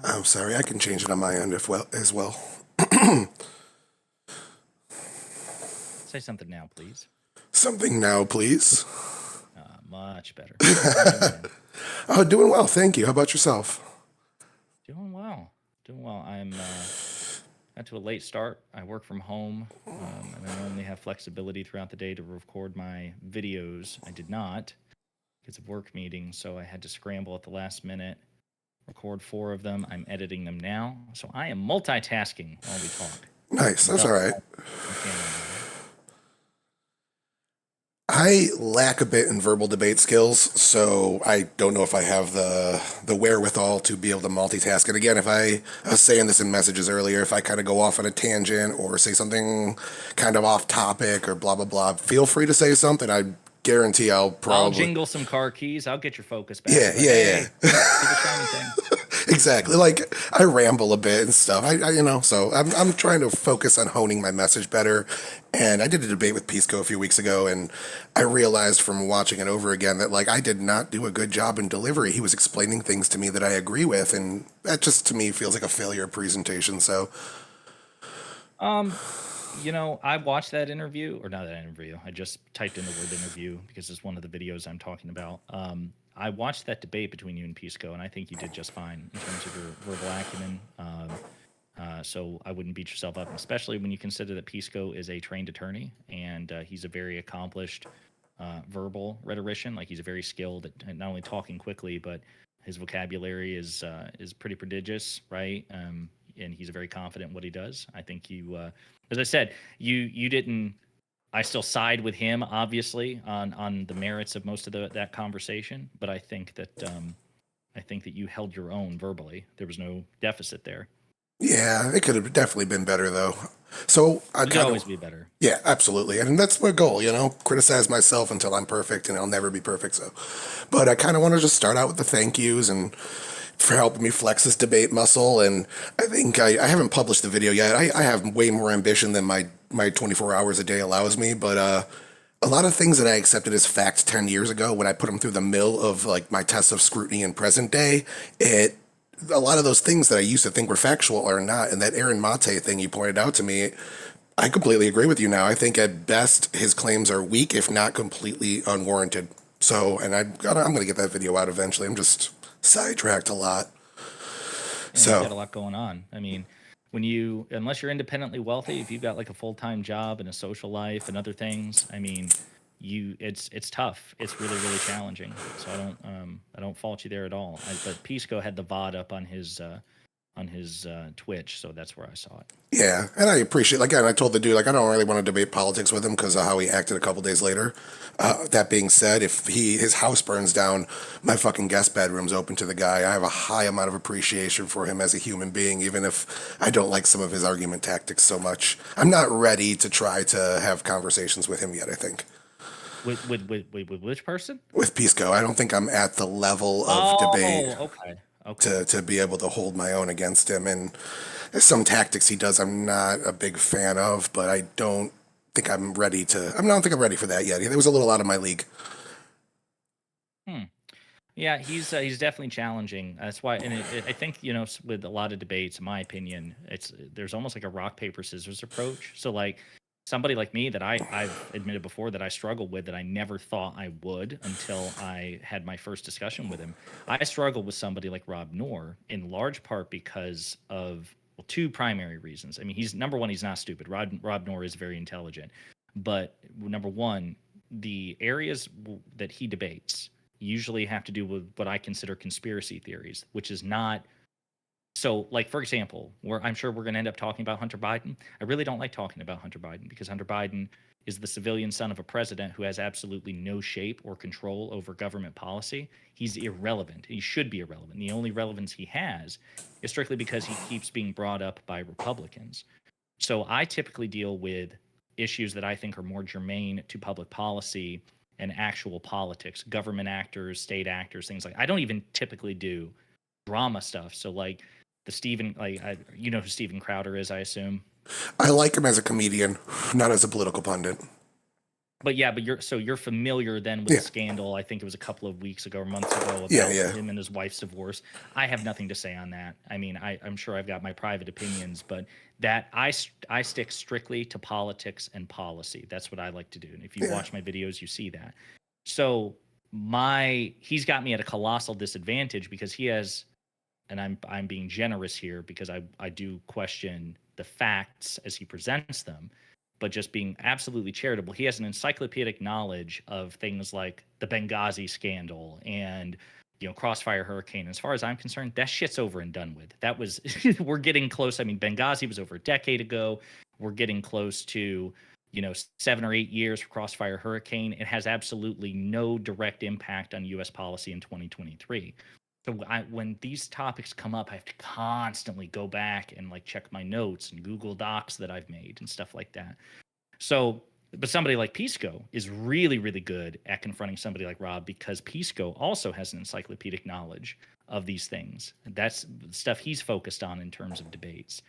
I'm sorry, I can change it on my end as well. Say something now, please. Something now, please. Much better. How you doing, man? Oh, doing well, thank you. How about yourself? Doing well. Doing well. I'm got to a late start. I work from home, and I normally have flexibility throughout the day to record my videos. I did not because of work meetings, so I had to scramble at the last minute, record 4 of them. I'm editing them now, so I am multitasking while we talk. Nice, that's Double all right. on camera now. I lack a bit in verbal debate skills, so I don't know if I have the wherewithal to be able to multitask. And again, if I was saying this in messages earlier, if I kind of go off on a tangent or say something kind of off topic or blah blah blah, feel free to say something. I guarantee I'll I'll probably jingle some car keys. I'll get your focus back. yeah Like, yeah hey, yeah. see the shiny thing. Exactly. Like I ramble a bit and stuff. So I'm trying to focus on honing my message better. And I did a debate with Pisco a few weeks ago, and I realized from watching it over again that like I did not do a good job in delivery. He was explaining things to me that I agree with, and that just to me feels like a failure presentation. So Um, I watched that interview, or not that interview. I just typed in the word interview because it's one of the videos I'm talking about. I watched that debate between you and Pisco, and I think you did just fine in terms of your verbal acumen. So I wouldn't beat yourself up, especially when you consider that Pisco is a trained attorney and he's a very accomplished verbal rhetorician. Like he's very skilled at not only talking quickly, but his vocabulary is pretty prodigious, right? And he's very confident in what he does. I think as I said, you didn't. I still side with him, obviously, on the merits of most of that conversation. But I think that you held your own verbally. There was no deficit there. yeah, it could have definitely been better though. So I You could kind always of be better. yeah, absolutely. And that's my goal, criticize myself until I'm perfect and I'll never be perfect. So, but I kind of want to just start out with the thank yous and for helping me flex this debate muscle. And I think I haven't published the video yet. I have way more ambition than my 24 hours a day allows me. But a lot of things that I accepted as fact 10 years ago, when I put them through the mill of like my tests of scrutiny in present day, a lot of those things that I used to think were factual are not. And that Aaron Mate thing you pointed out to me, I completely agree with you now. I think at best his claims are weak, if not completely unwarranted. So, and I'm going to get that video out eventually. I'm just sidetracked a lot. And you've got So, a lot going on. I mean, unless you're independently wealthy, if you've got like a full-time job and a social life and other things, I mean, it's tough. It's really really challenging. So I don't fault you there at all. But Pisco had the VOD up on his Twitch, so that's where I saw it. yeah, and I appreciate. Again, I told the dude like I don't really want to debate politics with him because of how he acted a couple days later. That being said, if his house burns down, my fucking guest bedroom's open to the guy. I have a high amount of appreciation for him as a human being, even if I don't like some of his argument tactics so much. I'm not ready to try to have conversations with him yet. I think With which person? with Pisco, I don't think I'm at the level of debate Oh, okay. Okay. to be able to hold my own against him. And there's some tactics he does I'm not a big fan of, but I don't think I'm ready to. I don't think I'm ready for that yet. It was a little out of my league. Hmm. Yeah, he's definitely challenging. That's why, and I think with a lot of debates, in my opinion, there's almost like a rock paper scissors approach. So like somebody like me that I've admitted before that I struggled with that I never thought I would until I had my first discussion with him. I struggled with somebody like Rob Noor in large part because of well, 2 primary reasons. I mean, he's number one, he's not stupid. Rob Noor is very intelligent, but number one, the areas that he debates usually have to do with what I consider conspiracy theories, which is not so. Like for example, where I'm sure we're going to end up talking about Hunter Biden. I really don't like talking about Hunter Biden because Hunter Biden is the civilian son of a president who has absolutely no shape or control over government policy. He's irrelevant. He should be irrelevant. The only relevance he has is strictly because he keeps being brought up by Republicans. So I typically deal with issues that I think are more germane to public policy and actual politics, government actors, state actors, things like. I don't even typically do drama stuff. So like the Steven, you know who Steven Crowder is, I assume. I like him as a comedian, not as a political pundit. But yeah, but you're familiar then with the Yeah, scandal. I think it was a couple of weeks ago or months ago yeah, about yeah, him and his wife's divorce. I have nothing to say on that. I mean, I'm sure I've got my private opinions, but that I stick strictly to politics and policy. That's what I like to do. And if you yeah, watch my videos, you see that. So he's got me at a colossal disadvantage because he has, and I'm being generous here because I do question the facts as he presents them, but just being absolutely charitable. He has an encyclopedic knowledge of things like the Benghazi scandal and Crossfire Hurricane. As far as I'm concerned, that shit's over and done with. That was we're getting close. I mean, Benghazi was over a decade ago. We're getting close to 7 or 8 years for Crossfire Hurricane. It has absolutely no direct impact on U.S. policy in 2023. So when these topics come up, I have to constantly go back and like check my notes and Google Docs that I've made and stuff like that. So, but somebody like Pisco is really, really good at confronting somebody like Rob because Pisco also has an encyclopedic knowledge of these things. That's stuff he's focused on in terms of debates.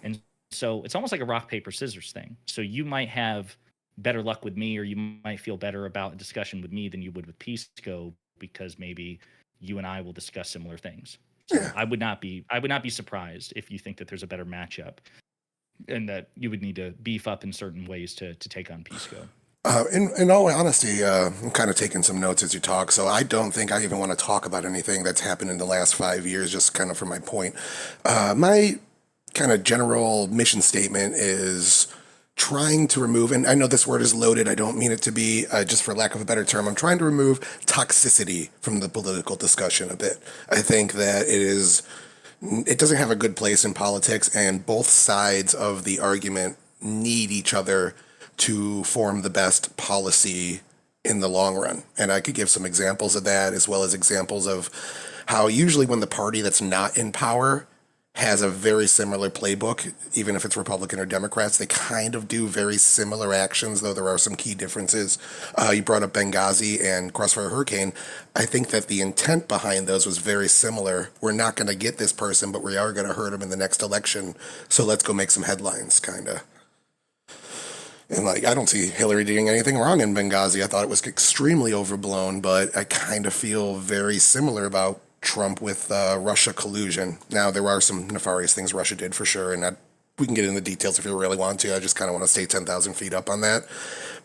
And so it's almost like a rock, paper, scissors thing. So you might have better luck with me, or you might feel better about a discussion with me than you would with Pisco because maybe you and I will discuss similar things. So yeah. I would not be surprised if you think that there's a better matchup and that you would need to beef up in certain ways to take on Pisco. In all honesty, I'm kind of taking some notes as you talk, so I don't think I even want to talk about anything that's happened in the last 5 years, just kind of for my point. My kind of general mission statement is trying to remove, and I know this word is loaded, I don't mean it to be, just for lack of a better term, I'm trying to remove toxicity from the political discussion a bit. I think that it doesn't have a good place in politics, and both sides of the argument need each other to form the best policy in the long run. And I could give some examples of that, as well as examples of how usually when the party that's not in power has a very similar playbook, even if it's Republican or Democrats, they kind of do very similar actions, though there are some key differences. You brought up Benghazi and Crossfire Hurricane. I think that the intent behind those was very similar. We're not going to get this person, but we are going to hurt him in the next election. So let's go make some headlines, kind of. And like, I don't see Hillary doing anything wrong in Benghazi. I thought it was extremely overblown, but I kind of feel very similar about Trump with Russia collusion. Now, there are some nefarious things Russia did for sure, and we can get into the details if you really want to. I just kind of want to stay 10,000 feet up on that.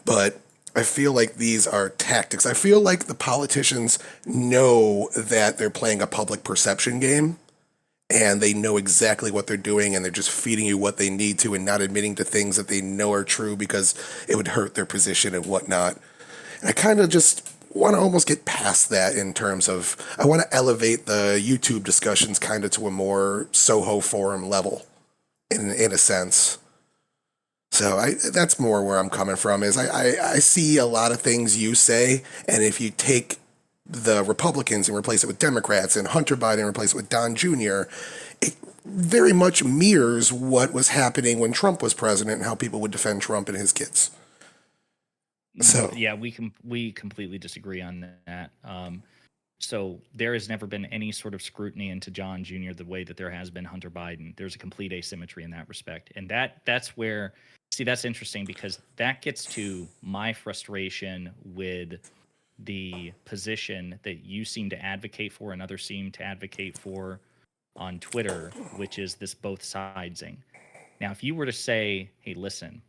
But I feel like these are tactics. I feel like the politicians know that they're playing a public perception game, and they know exactly what they're doing, and they're just feeding you what they need to and not admitting to things that they know are true because it would hurt their position and whatnot. And I kind of just want to almost get past that in terms of I want to elevate the YouTube discussions kind of to a more Soho forum level in a sense. So that's more where I'm coming from is I see a lot of things you say, and if you take the Republicans and replace it with Democrats and Hunter Biden and replace it with Don Jr., it very much mirrors what was happening when Trump was president and how people would defend Trump and his kids. So Yeah, we completely disagree on that. So there has never been any sort of scrutiny into John Jr. the way that there has been Hunter Biden. There's a complete asymmetry in that respect, and that's where see that's interesting because that gets to my frustration with the position that you seem to advocate for and others seem to advocate for on Twitter, which is this both sidesing. Now, if you were to say, hey, listen,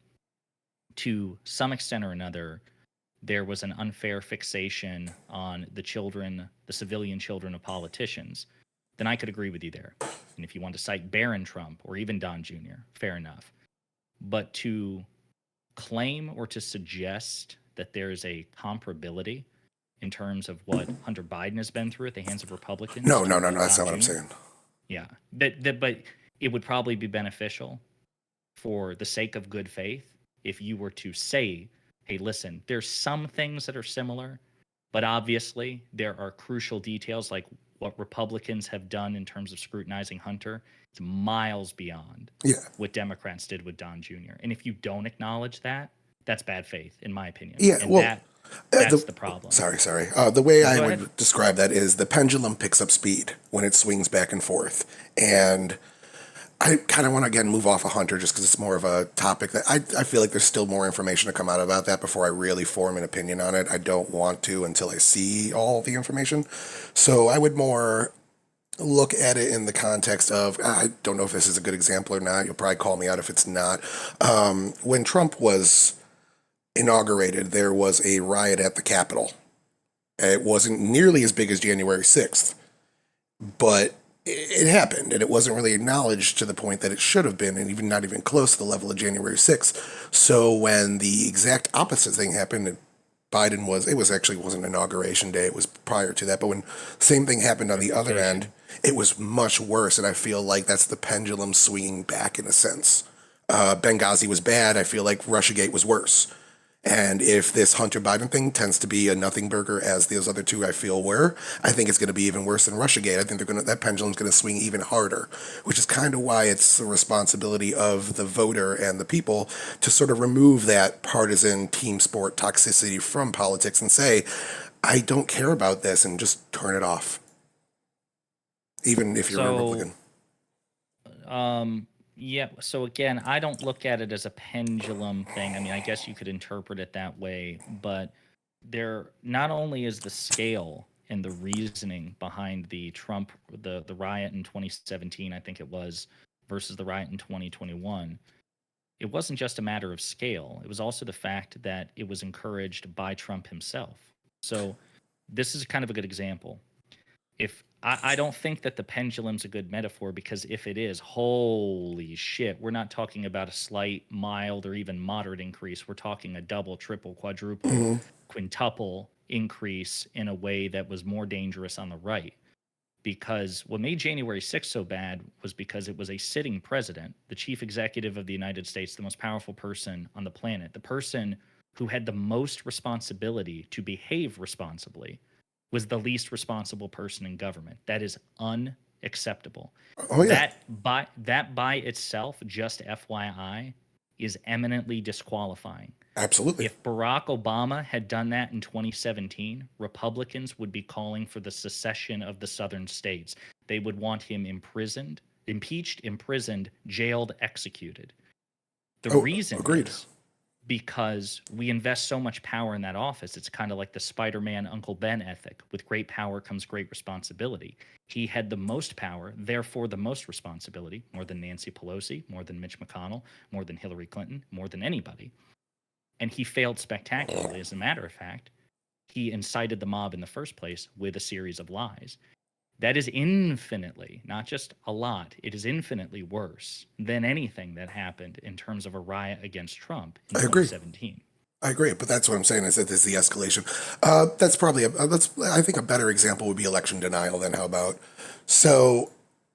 to some extent or another, there was an unfair fixation on the children, the civilian children of politicians, then I could agree with you there. And if you want to cite Barron Trump or even Don Jr., fair enough. But to claim or to suggest that there is a comparability in terms of what Hunter Biden has been through at the hands of Republicans no, to no, no, what no, that's Don not what I'm Jr. saying. Yeah, but it would probably be beneficial for the sake of good faith if you were to say, hey, listen, there's some things that are similar, but obviously there are crucial details like what Republicans have done in terms of scrutinizing Hunter. It's miles beyond Yeah, what Democrats did with Don Jr. And if you don't acknowledge that, that's bad faith, in my opinion. yeah. And Well, that's the problem. sorry. The way No, I go ahead. would describe that is the pendulum picks up speed when it swings back and forth, and I kind of want to again move off of Hunter just because it's more of a topic that I feel like there's still more information to come out about that before I really form an opinion on it. I don't want to until I see all the information. So I would more look at it in the context of, I don't know if this is a good example or not. You'll probably call me out if it's not. When Trump was inaugurated, there was a riot at the Capitol. It wasn't nearly as big as January 6th, but it happened, and it wasn't really acknowledged to the point that it should have been, and even not even close to the level of January 6th. So when the exact opposite thing happened, Biden was, it was actually wasn't inauguration day, it was prior to that, but when same thing happened on the other end, it was much worse, and I feel like that's the pendulum swinging back in a sense. Benghazi was bad, I feel like Russiagate was worse. And if this Hunter Biden thing tends to be a nothing burger as those other two I feel were, I think it's going to be even worse than Russiagate. I think that pendulum's going to swing even harder, which is kind of why it's the responsibility of the voter and the people to sort of remove that partisan team sport toxicity from politics and say, I don't care about this, and just turn it off. Even if you're a Republican. Yeah, so again, I don't look at it as a pendulum thing. I mean, I guess you could interpret it that way, but there not only is the scale and the reasoning behind the riot in 2017, I think it was, versus the riot in 2021. It wasn't just a matter of scale. It was also the fact that it was encouraged by Trump himself. So this is kind of a good example. If I don't think that the pendulum's a good metaphor, because if it is, holy shit, we're not talking about a slight, mild, or even moderate increase. We're talking a double, triple, quadruple, quintuple increase in a way that was more dangerous on the right. Because what made January 6th so bad was because it was a sitting president, the chief executive of the United States, the most powerful person on the planet, the person who had the most responsibility to behave responsibly, was the least responsible person in government. That is unacceptable. Oh, yeah. That by itself, just FYI, is eminently disqualifying. Absolutely. If Barack Obama had done that in 2017, Republicans would be calling for the secession of the southern states. They would want him imprisoned, impeached, imprisoned, jailed, executed. The reason agreed. is because we invest so much power in that office. It's kind of like the Spider-Man Uncle Ben ethic. With great power comes great responsibility. He had the most power, therefore the most responsibility, more than Nancy Pelosi, more than Mitch McConnell, more than Hillary Clinton, more than anybody. And he failed spectacularly. As a matter of fact, he incited the mob in the first place with a series of lies. That is infinitely, not just a lot, it is infinitely worse than anything that happened in terms of a riot against Trump in 2017. I agree, but that's what I'm saying is that there's the escalation. That's probably, I think a better example would be election denial then. How about? So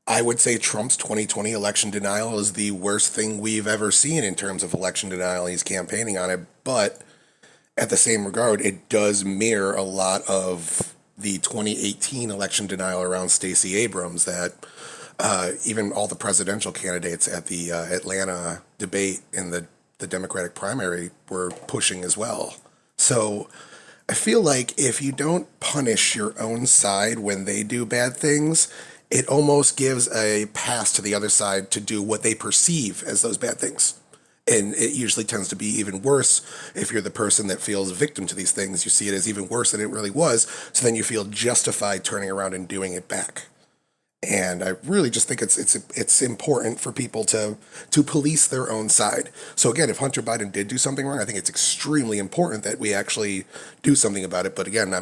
I would say Trump's 2020 election denial is the worst thing we've ever seen in terms of election denial. He's campaigning on it, but at the same regard, it does mirror a lot of the 2018 election denial around Stacey Abrams that even all the presidential candidates at the Atlanta debate in the Democratic primary were pushing as well. So I feel like if you don't punish your own side when they do bad things, it almost gives a pass to the other side to do what they perceive as those bad things. And it usually tends to be even worse if you're the person that feels victim to these things. You see it as even worse than it really was. So then you feel justified turning around and doing it back. And I really just think it's important for people to police their own side. So again, if Hunter Biden did do something wrong, I think it's extremely important that we actually do something about it. But again,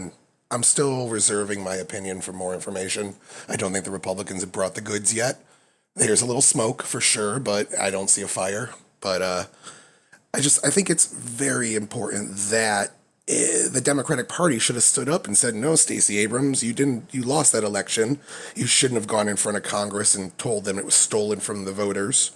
I'm still reserving my opinion for more information. I don't think the Republicans have brought the goods yet. There's a little smoke for sure, but I don't see a fire. But I think it's very important that the Democratic Party should have stood up and said, no, Stacey Abrams, you lost that election. You shouldn't have gone in front of Congress and told them it was stolen from the voters.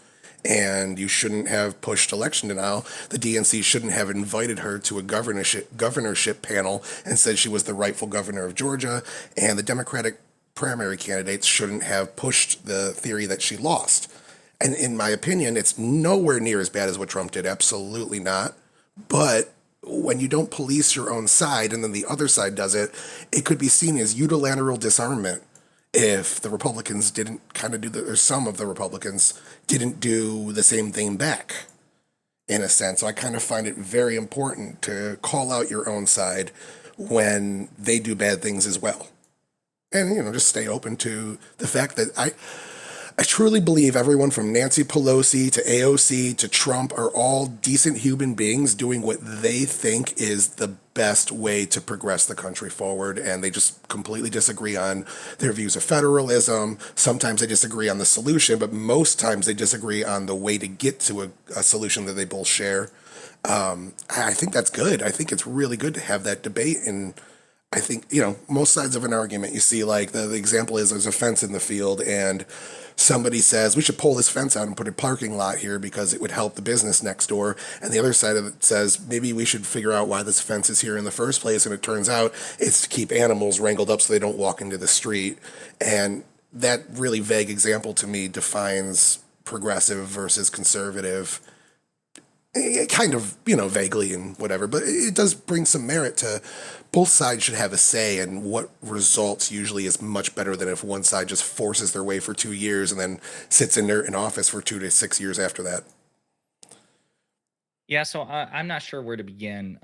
And you shouldn't have pushed election denial. The DNC shouldn't have invited her to a governorship panel and said she was the rightful governor of Georgia. And the Democratic primary candidates shouldn't have pushed the theory that she lost. And in my opinion, it's nowhere near as bad as what Trump did. Absolutely not. But when you don't police your own side and then the other side does it, it could be seen as unilateral disarmament. if the Republicans didn't kind of or some of the Republicans didn't do the same thing back, in a sense. So I kind of find it very important to call out your own side when they do bad things as well. And, just stay open to the fact that I truly believe everyone from Nancy Pelosi to AOC to Trump are all decent human beings doing what they think is the best way to progress the country forward. And they just completely disagree on their views of federalism. Sometimes they disagree on the solution, but most times they disagree on the way to get to a solution that they both share. I think that's good. I think it's really good to have that debate. And I think, most sides of an argument, you see, like, the example is there's a fence in the field and somebody says, we should pull this fence out and put a parking lot here because it would help the business next door. And the other side of it says, maybe we should figure out why this fence is here in the first place. And it turns out it's to keep animals wrangled up so they don't walk into the street. And that really vague example to me defines progressive versus conservative. Kind of, vaguely and whatever, but it does bring some merit to both sides should have a say, and what results usually is much better than if one side just forces their way for 2 years and then sits in office for 2 to 6 years after that. Yeah, so I'm not sure where to begin.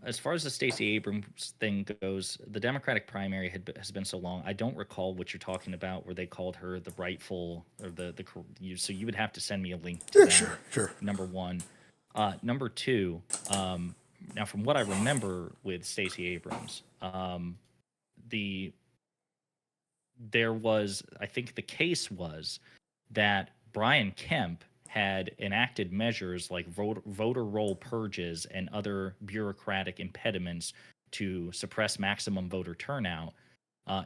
As far as the Stacey Abrams thing goes, the Democratic primary has been so long. I don't recall what you're talking about, where they called her the rightful or so you would have to send me a link to that. Sure. Number one. Number two, now from what I remember with Stacey Abrams, there was, I think the case was that Brian Kemp had enacted measures like voter roll purges and other bureaucratic impediments to suppress maximum voter turnout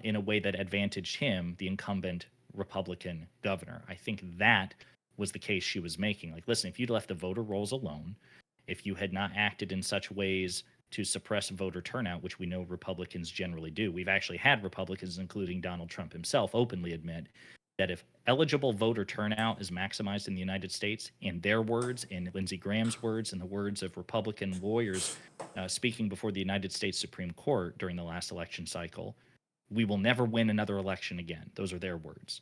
in a way that advantaged him, the incumbent Republican governor. I think that was the case she was making. Like, listen, if you'd left the voter rolls alone, if you had not acted in such ways to suppress voter turnout, which we know Republicans generally do. We've actually had Republicans, including Donald Trump himself, openly admit that if eligible voter turnout is maximized in the United States, in their words, in Lindsey Graham's words, in the words of Republican lawyers speaking before the United States Supreme Court during the last election cycle, we will never win another election again. Those are their words.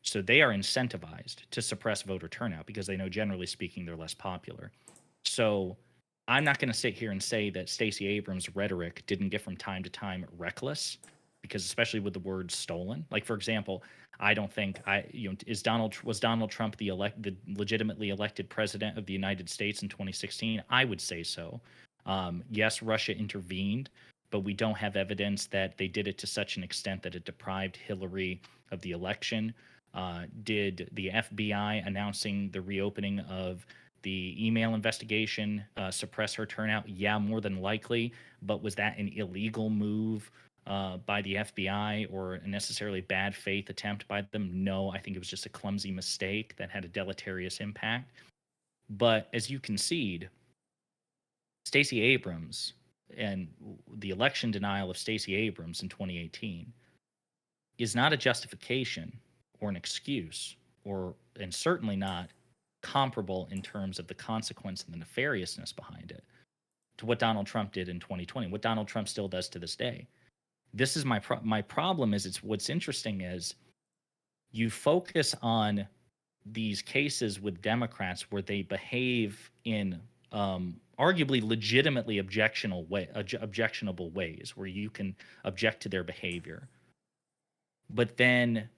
So they are incentivized to suppress voter turnout because they know, generally speaking, they're less popular. So I'm not going to sit here and say that Stacey Abrams' rhetoric didn't get from time to time reckless, because especially with the word stolen. Like, for example, I don't think was Donald Trump the legitimately elected president of the United States in 2016? I would say so. Yes, Russia intervened, but we don't have evidence that they did it to such an extent that it deprived Hillary of the election. Did the FBI announcing the reopening of the email investigation suppress her turnout? Yeah, more than likely. But was that an illegal move by the FBI or a necessarily bad faith attempt by them? No, I think it was just a clumsy mistake that had a deleterious impact. But as you concede, Stacey Abrams and the election denial of Stacey Abrams in 2018 is not a justification or an excuse, and certainly not comparable in terms of the consequence and the nefariousness behind it to what Donald Trump did in 2020, what Donald Trump still does to this day. This is my problem is what's interesting is you focus on these cases with Democrats where they behave in arguably legitimately objectionable ways, where you can object to their behavior. But then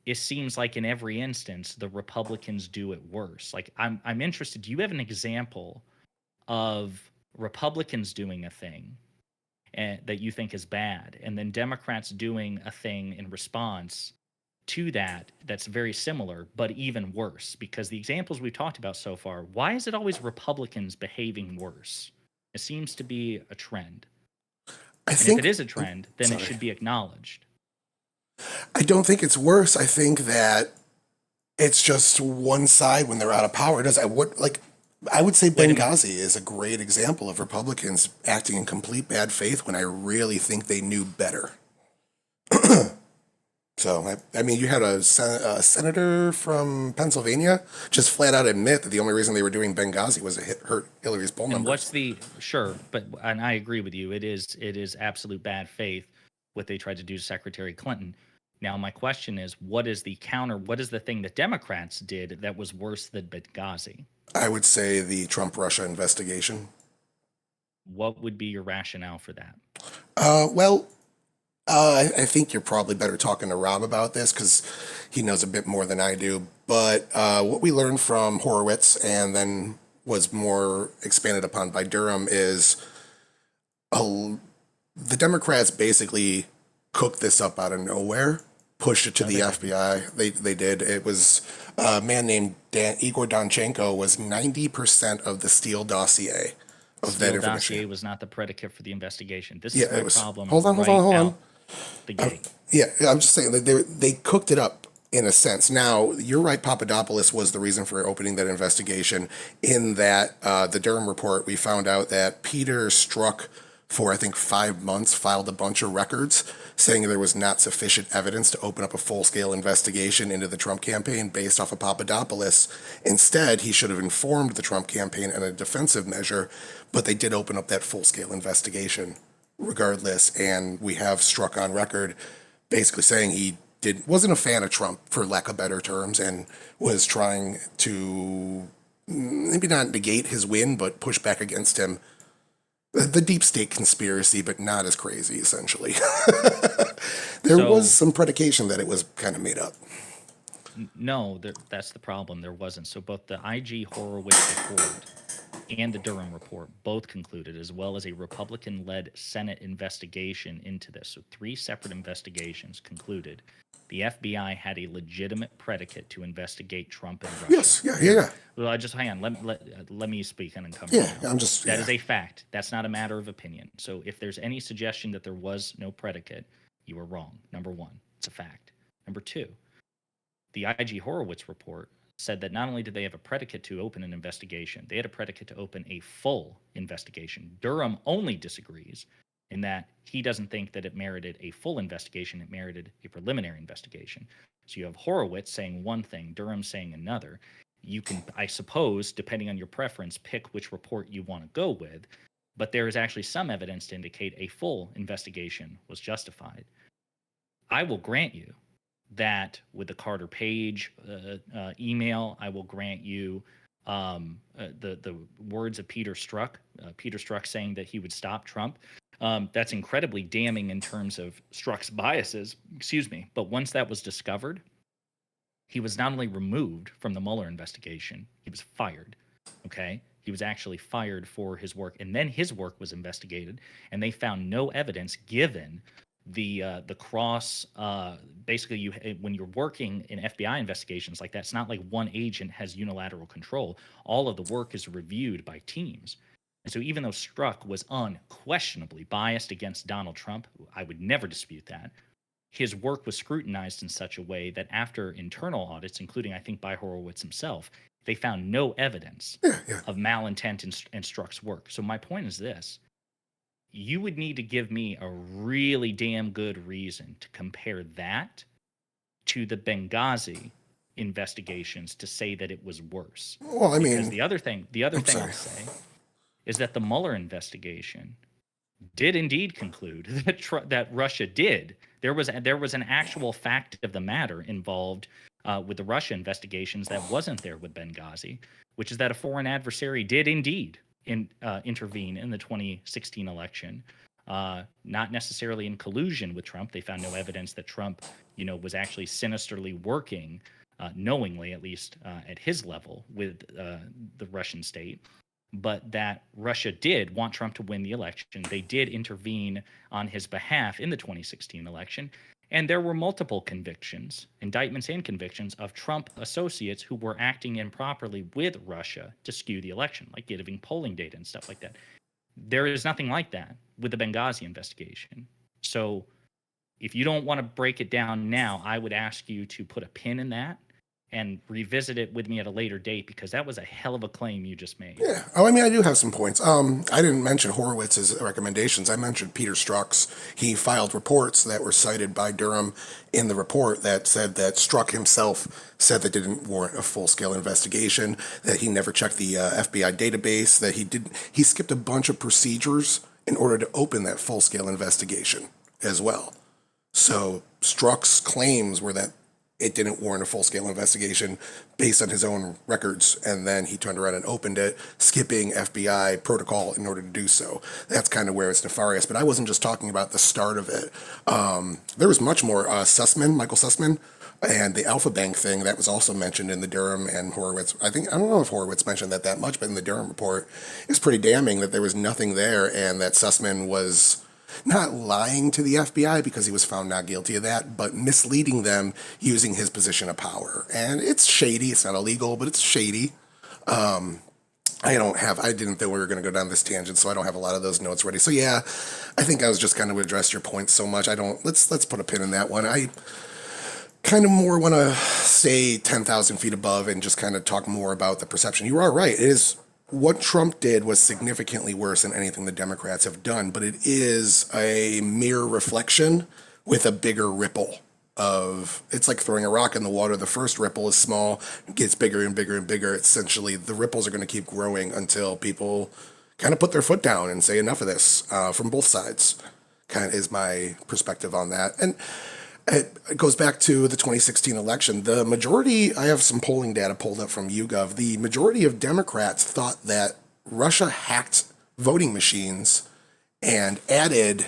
it seems like in every instance, the Republicans do it worse. Like, I'm interested. Do you have an example of Republicans doing a thing that you think is bad, and then Democrats doing a thing in response to that that's very similar, but even worse? Because the examples we've talked about so far, why is it always Republicans behaving worse? It seems to be a trend. If it is a trend, then it should be acknowledged. I don't think it's worse. I think that it's just one side when they're out of power. I would say Benghazi is a great example of Republicans acting in complete bad faith when I really think they knew better. So, I mean, you had a senator from Pennsylvania just flat out admit that the only reason they were doing Benghazi was to hurt Hillary's poll numbers. And I agree with you. It is absolute bad faith what they tried to do to Secretary Clinton. Now, my question is, what is the counter? What is the thing that Democrats did that was worse than Benghazi? I would say the Trump-Russia investigation. What would be your rationale for that? Well, I think you're probably better talking to Rob about this because he knows a bit more than I do. But what we learned from Horowitz and then was more expanded upon by Durham is the Democrats basically cooked this up out of nowhere, pushed it to No, the they didn't. FBI. They did. It was a man named Igor Danchenko was 90% of the Steele dossier of that Steele information. dossier was not the predicate for the investigation. This Yeah, is my it was. problem Hold on, hold on, right hold on. out the gate. Yeah, I'm just saying that they cooked it up in a sense. Now, you're right, Papadopoulos was the reason for opening that investigation. In that the Durham report, we found out that Peter Strzok, for I think 5 months, filed a bunch of records saying there was not sufficient evidence to open up a full-scale investigation into the Trump campaign based off of Papadopoulos. Instead, he should have informed the Trump campaign in a defensive measure, but they did open up that full-scale investigation regardless, and we have Strzok on record basically saying he wasn't a fan of Trump, for lack of better terms, and was trying to maybe not negate his win, but push back against him. The deep state conspiracy, but not as crazy, essentially. There was So some predication that it was kind of made up. no, that's the problem. There wasn't. So both the IG Horowitz report and the Durham report both concluded, as well as a Republican-led Senate investigation into this. So three separate investigations concluded the FBI had a legitimate predicate to investigate Trump and Russia. Yes, yeah. Well, just hang on. Let me speak and then come. Yeah, I'm just. That Yeah. is a fact. That's not a matter of opinion. So if there's any suggestion that there was no predicate, you are wrong. Number one, it's a fact. Number two, the IG Horowitz report said that not only did they have a predicate to open an investigation, they had a predicate to open a full investigation. Durham only disagrees in that he doesn't think that it merited a full investigation, it merited a preliminary investigation. So you have Horowitz saying one thing, Durham saying another. You can, I suppose, depending on your preference, pick which report you want to go with, but there is actually some evidence to indicate a full investigation was justified. I will grant you that with the Carter Page email, I will grant you the words of Peter Strzok saying that he would stop Trump. That's incredibly damning in terms of Strzok's biases. Excuse me. But once that was discovered, he was not only removed from the Mueller investigation, he was fired. Okay. He was actually fired for his work, and then his work was investigated, and they found no evidence given the cross. Basically, you when you're working in FBI investigations like that, it's not like one agent has unilateral control. All of the work is reviewed by teams. And so, even though Strzok was unquestionably biased against Donald Trump, I would never dispute that. His work was scrutinized in such a way that after internal audits, including I think by Horowitz himself, they found no evidence Yeah. of malintent in Strzok's work. So my point is this: you would need to give me a really damn good reason to compare that to the Benghazi investigations to say that it was worse. Well, I Because mean, the other I'm thing sorry. I'll say is that the Mueller investigation did indeed conclude that Russia did. There was an actual fact of the matter involved with the Russia investigations that wasn't there with Benghazi, which is that a foreign adversary did indeed intervene in the 2016 election, not necessarily in collusion with Trump. They found no evidence that Trump, was actually sinisterly working, knowingly at least at his level, with the Russian state. But that Russia did want Trump to win the election. They did intervene on his behalf in the 2016 election. And there were multiple convictions, indictments and convictions of Trump associates who were acting improperly with Russia to skew the election, like giving polling data and stuff like that. There is nothing like that with the Benghazi investigation. So if you don't want to break it down now, I would ask you to put a pin in that and revisit it with me at a later date, because that was a hell of a claim you just made. Yeah. Oh, I mean, I do have some points. I didn't mention Horowitz's recommendations. I mentioned Peter Strzok's. He filed reports that were cited by Durham in the report that said that Strzok himself said that didn't warrant a full-scale investigation, that he never checked the FBI database, that he skipped a bunch of procedures in order to open that full-scale investigation as well. So Strzok's claims were that it didn't warrant a full-scale investigation based on his own records, and then he turned around and opened it, skipping FBI protocol in order to do so. That's kind of where it's nefarious. But I wasn't just talking about the start of it. There was much more. Michael Sussman, and the Alpha Bank thing that was also mentioned in the Durham and Horowitz. I don't know if Horowitz mentioned that much, but in the Durham report, it's pretty damning that there was nothing there, and that Sussman was not lying to the FBI because he was found not guilty of that, but misleading them using his position of power. And it's shady. It's not illegal, but it's shady. I didn't think we were going to go down this tangent, so I don't have a lot of those notes ready. So yeah, I think I was just kind of address your points so much. Let's put a pin in that one. I kind of more want to stay 10,000 feet above and just kind of talk more about the perception. You are right. It is what Trump did was significantly worse than anything the Democrats have done, but it is a mere reflection with a bigger ripple of, it's like throwing a rock in the water. The first ripple is small, it gets bigger and bigger and bigger. Essentially, the ripples are going to keep growing until people kind of put their foot down and say enough of this from both sides. Kind of is my perspective on that. And it goes back to the 2016 election. The majority, I have some polling data pulled up from YouGov. The majority of Democrats thought that Russia hacked voting machines and added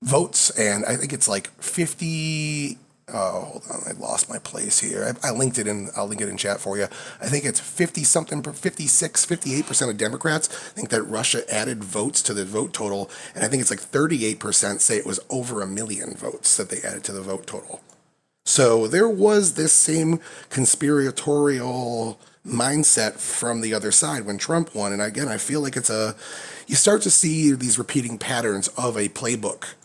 votes. And I think it's like 50. Oh, hold on. I lost my place here. I linked it in. I'll link it in chat for you. I think it's 50 something, 56, 58% of Democrats think that Russia added votes to the vote total. And I think it's like 38% say it was over 1 million votes that they added to the vote total. So there was this same conspiratorial mindset from the other side when Trump won. And again, I feel like you start to see these repeating patterns of a playbook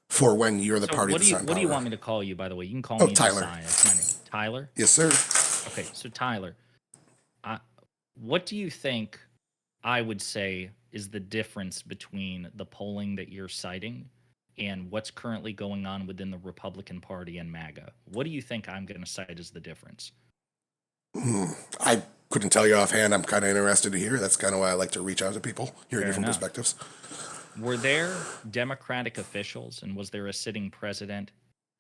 for when you're the party that's on power. What do you want me to call you, by the way? You can call me Tyler. Messiah. That's my name. Tyler? Yes, sir. Okay, so Tyler, what do you think I would say is the difference between the polling that you're citing and what's currently going on within the Republican Party and MAGA? What do you think I'm going to cite as the difference? I couldn't tell you offhand. I'm kind of interested to hear. That's kind of why I like to reach out to people, hear Fair different enough. perspectives. Were there Democratic officials and was there a sitting president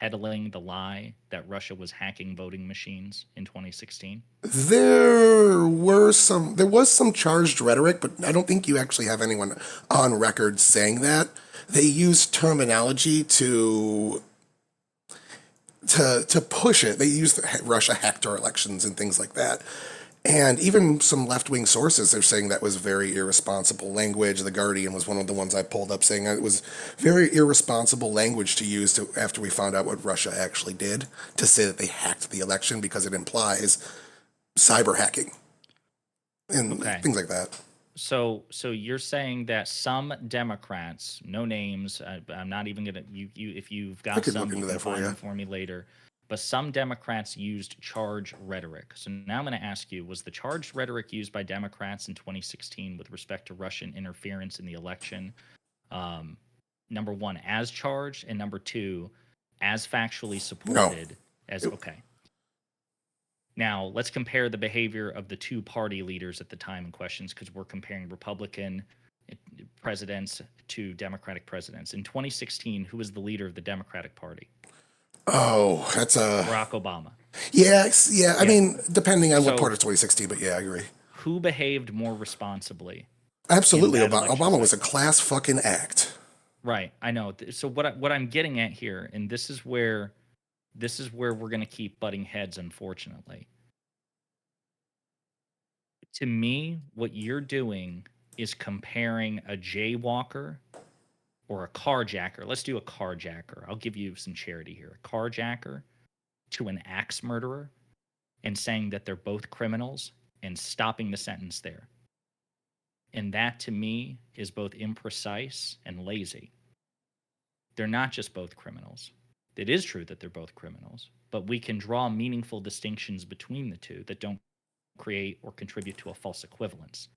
peddling the lie that Russia was hacking voting machines in 2016? There was some charged rhetoric, but I don't think you actually have anyone on record saying that. They used terminology to push it. They used Russia hacked our elections and things like that. And even some left-wing sources are saying that was very irresponsible language. The Guardian was one of the ones I pulled up saying it was very irresponsible language to use after we found out what Russia actually did, to say that they hacked the election because it implies cyber hacking and things like that. So you're saying that some Democrats, no names, I'm not even gonna if you've got some, you can find them for me later. But some Democrats used charged rhetoric. So now I'm going to ask you, was the charged rhetoric used by Democrats in 2016 with respect to Russian interference in the election, number one, as charged, and number two, as factually supported? Okay. Now, let's compare the behavior of the two party leaders at the time in questions, because we're comparing Republican presidents to Democratic presidents. In 2016, who was the leader of the Democratic Party? Oh, that's Barack Obama. Yes, yeah. I mean, depending on what part of 2016, but yeah, I agree. Who behaved more responsibly? Absolutely, Obama was a class fucking act. Right, I know. So what I'm getting at here, and this is where we're going to keep butting heads, unfortunately. To me, what you're doing is comparing a jaywalker or a carjacker. Let's do a carjacker. I'll give you some charity here. A carjacker to an axe murderer and saying that they're both criminals and stopping the sentence there. And that, to me, is both imprecise and lazy. They're not just both criminals. It is true that they're both criminals, but we can draw meaningful distinctions between the two that don't create or contribute to a false equivalence.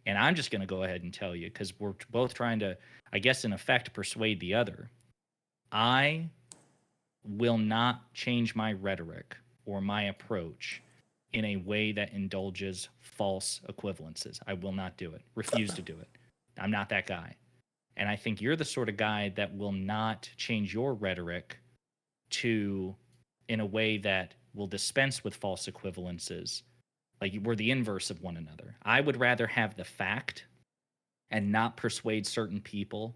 And I'm just going to go ahead and tell you, because we're both trying to, I guess, in effect, persuade the other. I will not change my rhetoric or my approach in a way that indulges false equivalences. I will not do it. Refuse to do it. I'm not that guy. And I think you're the sort of guy that will not change your rhetoric in a way that will dispense with false equivalences. Like we're the inverse of one another. I would rather have the fact and not persuade certain people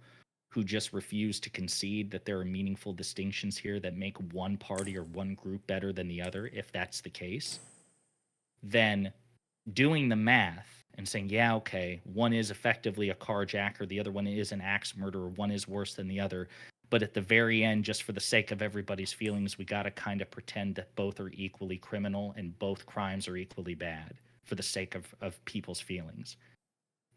who just refuse to concede that there are meaningful distinctions here that make one party or one group better than the other, if that's the case, than doing the math and saying, yeah, okay, one is effectively a carjacker, the other one is an axe murderer, one is worse than the other. But at the very end, just for the sake of everybody's feelings, we got to kind of pretend that both are equally criminal and both crimes are equally bad for the sake of people's feelings.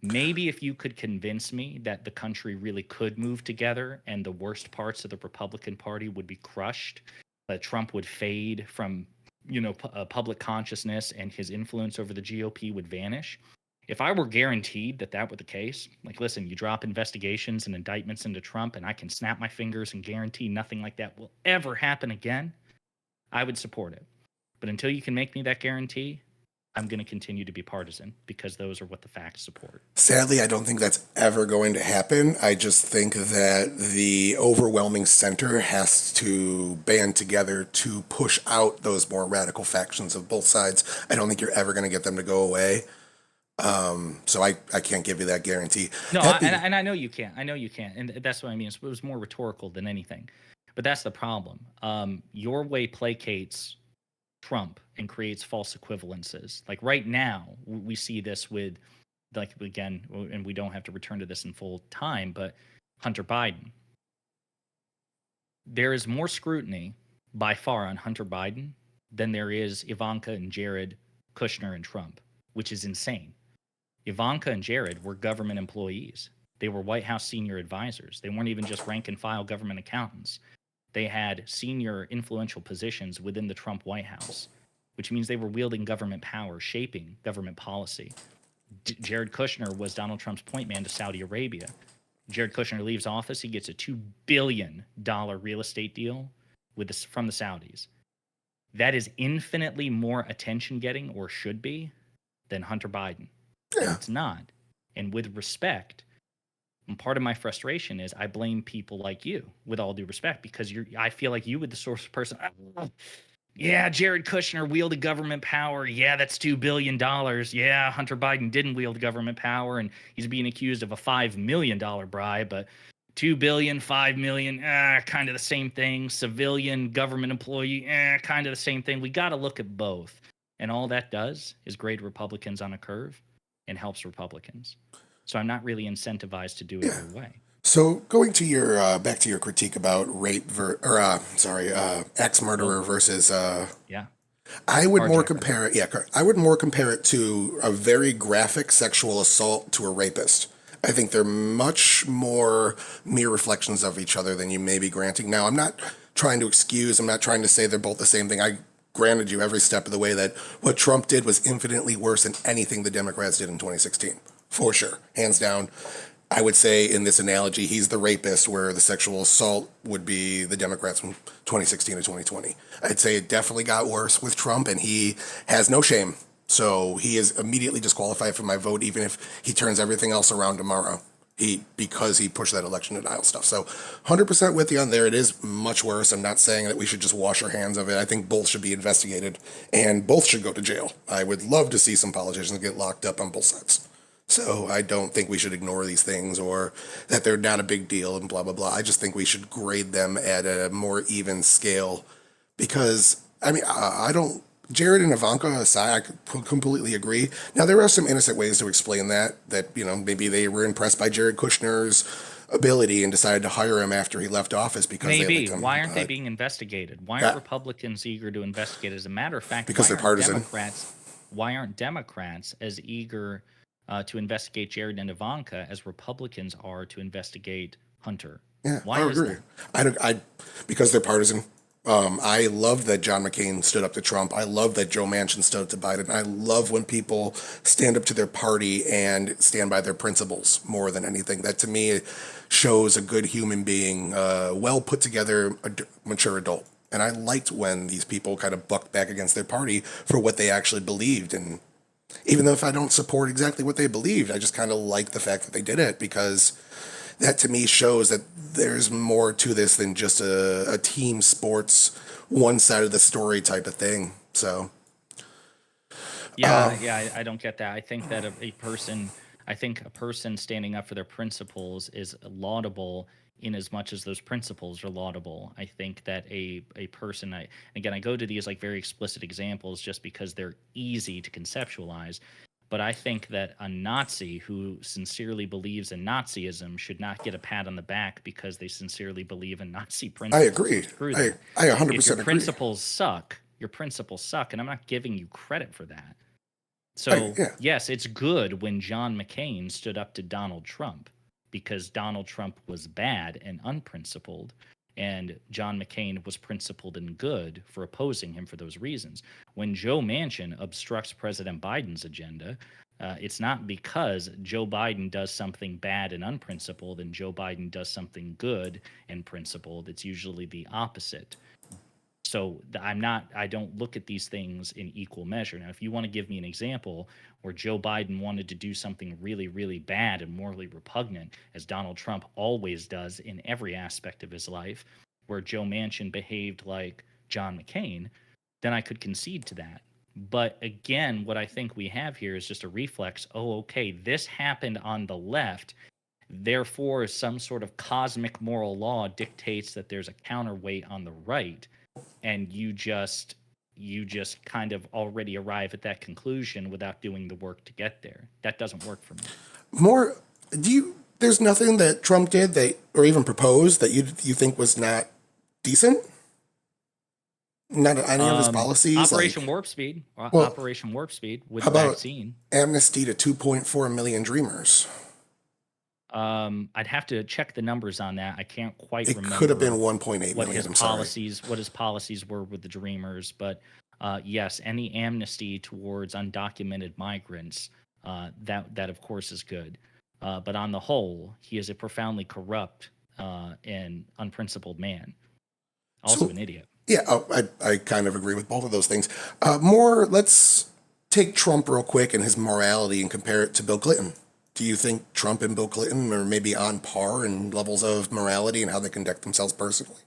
Maybe if you could convince me that the country really could move together and the worst parts of the Republican Party would be crushed, that Trump would fade from, public consciousness and his influence over the GOP would vanish. If I were guaranteed that that were the case, like, listen, you drop investigations and indictments into Trump and I can snap my fingers and guarantee nothing like that will ever happen again, I would support it. But until you can make me that guarantee, I'm going to continue to be partisan because those are what the facts support. Sadly, I don't think that's ever going to happen. I just think that the overwhelming center has to band together to push out those more radical factions of both sides. I don't think you're ever going to get them to go away. So I can't give you that guarantee. No, and I know you can't. I know you can't. And that's what I mean. It was more rhetorical than anything. But that's the problem. Your way placates Trump and creates false equivalences. Like right now, we see this with, like, again, and we don't have to return to this in full time, but Hunter Biden. There is more scrutiny by far on Hunter Biden than there is Ivanka and Jared Kushner and Trump, which is insane. Ivanka and Jared were government employees. They were White House senior advisors. They weren't even just rank and file government accountants. They had senior influential positions within the Trump White House, which means they were wielding government power, shaping government policy. Jared Kushner was Donald Trump's point man to Saudi Arabia. Jared Kushner leaves office, he gets a $2 billion real estate deal from the Saudis. That is infinitely more attention-getting, or should be, than Hunter Biden. Yeah. It's not. And with respect, and part of my frustration is I blame people like you, with all due respect, because I feel like you were the source person. Yeah, Jared Kushner wielded government power. Yeah, that's $2 billion. Yeah, Hunter Biden didn't wield government power, and he's being accused of a $5 million bribe, but $2 billion, $5 million, kind of the same thing. Civilian government employee, kind of the same thing. We got to look at both. And all that does is grade Republicans on a curve and helps Republicans. So I'm not really incentivized to do it your way. So going to your back to your critique about axe murderer versus I would more compare it. Yeah, I would more compare it to a very graphic sexual assault to a rapist. I think they're much more mere reflections of each other than you may be granting. Now, I'm not trying to excuse. I'm not trying to say they're both the same thing. I granted you every step of the way that what Trump did was infinitely worse than anything the Democrats did in 2016. For sure, hands down. I would say in this analogy, he's the rapist, where the sexual assault would be the Democrats from 2016 to 2020. I'd say it definitely got worse with Trump, and he has no shame. So he is immediately disqualified from my vote, even if he turns everything else around tomorrow. Because he pushed that election denial stuff. So 100% with you on there. It is much worse. I'm not saying that we should just wash our hands of it. I think both should be investigated, and both should go to jail. I would love to see some politicians get locked up on both sides. So I don't think we should ignore these things or that they're not a big deal and blah, blah, blah. I just think we should grade them at a more even scale because, I mean, Jared and Ivanka aside, I completely agree. Now, there are some innocent ways to explain that, maybe they were impressed by Jared Kushner's ability and decided to hire him after he left office because maybe. They liked him. Why aren't they being investigated? Why aren't Republicans eager to investigate? As a matter of fact, because they're partisan. Why aren't Democrats as eager to investigate Jared and Ivanka as Republicans are to investigate Hunter? Yeah, why I agree. Because they're partisan. I love that John McCain stood up to Trump. I love that Joe Manchin stood up to Biden. I love when people stand up to their party and stand by their principles more than anything. That to me shows a good human being, well put together, mature adult. And I liked when these people kind of bucked back against their party for what they actually believed. And even though if I don't support exactly what they believed, I just kind of like the fact that they did it because that to me shows that there's more to this than just a team sports, one side of the story type of thing. So, Yeah, yeah, I don't get that. I think that a person, I think a person standing up for their principles is laudable in as much as those principles are laudable. I think that a person, again, I go to these like very explicit examples just because they're easy to conceptualize. But I think that a Nazi who sincerely believes in Nazism should not get a pat on the back because they sincerely believe in Nazi I principles. agree. Screw I that. I If your 100% agree. principles suck, your principles suck, and I'm not giving you credit for that. I, So, yeah. yes, it's good when John McCain stood up to Donald Trump because Donald Trump was bad and unprincipled, and John McCain was principled and good for opposing him for those reasons. When Joe Manchin obstructs President Biden's agenda, it's not because Joe Biden does something bad and unprincipled and Joe Biden does something good and principled. It's usually the opposite. So I don't look at these things in equal measure. Now, if you want to give me an example where Joe Biden wanted to do something really, really bad and morally repugnant, as Donald Trump always does in every aspect of his life, where Joe Manchin behaved like John McCain, then I could concede to that. But again, what I think we have here is just a reflex. Oh, okay, this happened on the left. Therefore, some sort of cosmic moral law dictates that there's a counterweight on the right, and you just kind of already arrive at that conclusion without doing the work to get there. That doesn't work for me. More, do you, there's nothing that Trump did that, or even proposed that you think was not decent? Not any of his policies? Operation Like, Warp Speed, well, Operation Warp Speed with how the about vaccine. amnesty to 2.4 million dreamers? I'd have to check the numbers on that. I can't quite It could have been remember 1.8 million. I'm sorry. what his policies were with the Dreamers, but yes, any amnesty towards undocumented migrants, that of course is good. But on the whole, he is a profoundly corrupt and unprincipled man, also So, an idiot. yeah, I kind of agree with both of those things. More, let's take Trump real quick and his morality and compare it to Bill Clinton. Do you think Trump and Bill Clinton are maybe on par in levels of morality and how they conduct themselves personally?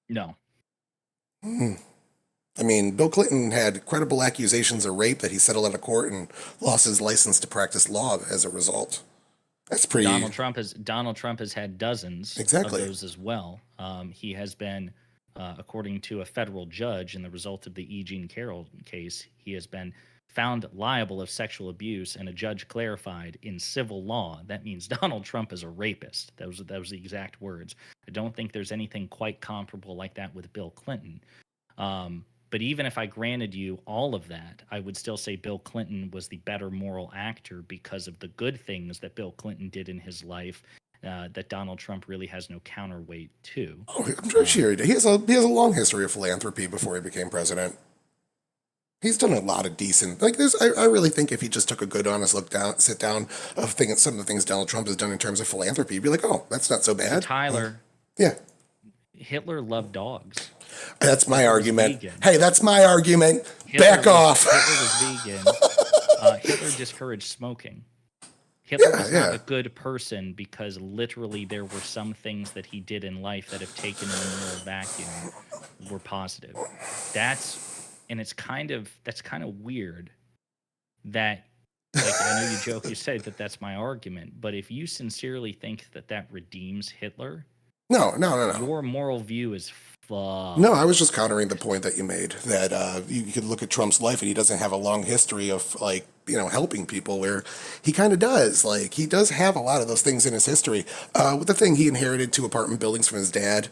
No, I mean, Bill Clinton had credible accusations of rape that he settled out of court and lost his license to practice law as a result. That's pretty. Donald Trump has had dozens of Exactly. those as well. He has been, according to a federal judge, in the result of the E. Jean Carroll case, he has been found liable of sexual abuse, and a judge clarified in civil law that means Donald Trump is a rapist. That was the exact words. I don't think there's anything quite comparable like that with Bill Clinton. But even if I granted you all of that, I would still say Bill Clinton was the better moral actor because of the good things that Bill Clinton did in his life that Donald Trump really has no counterweight to. Oh, I'm sure he did. He has a long history of philanthropy before he became president. He's done a lot of decent, like there's. I really think if he just took a good, honest sit down of some of the things Donald Trump has done in terms of philanthropy, he'd be like, oh, that's not so But bad. Tyler, Yeah, Hitler loved dogs. that's my Hitler was argument. vegan. Hey, that's my argument. Hitler Back was off. Hitler was vegan. Hitler discouraged smoking. Hitler Yeah, was not yeah. a good person because literally there were some things that he did in life that, if taken in a moral vacuum, were positive. That's kind of weird that, like, I know you joke, you say that that's my argument, but if you sincerely think that that redeems Hitler, No, no, no, no. your moral view is No, I fucked. was just countering the point that you made that you could look at Trump's life and he doesn't have a long history of like helping people where he kind of does. Like he does have a lot of those things in his history. With the thing he inherited two apartment buildings from his dad,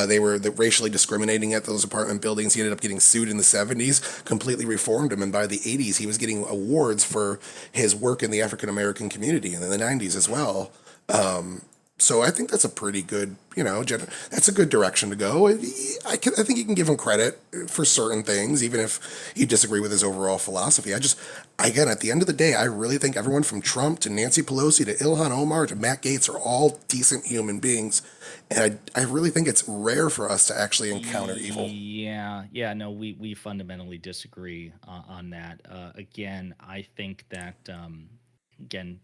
they were racially discriminating at those apartment buildings. He ended up getting sued in the '70s, completely reformed him, and by the '80s he was getting awards for his work in the African American community, and in the '90s as well. So I think that's a pretty good, that's a good direction to go. I think you can give him credit for certain things, even if you disagree with his overall philosophy. Again, at the end of the day, I really think everyone from Trump to Nancy Pelosi to Ilhan Omar to Matt Gaetz are all decent human beings. And I really think it's rare for us to actually encounter evil. Yeah, no, we fundamentally disagree on that. Again, I think that again,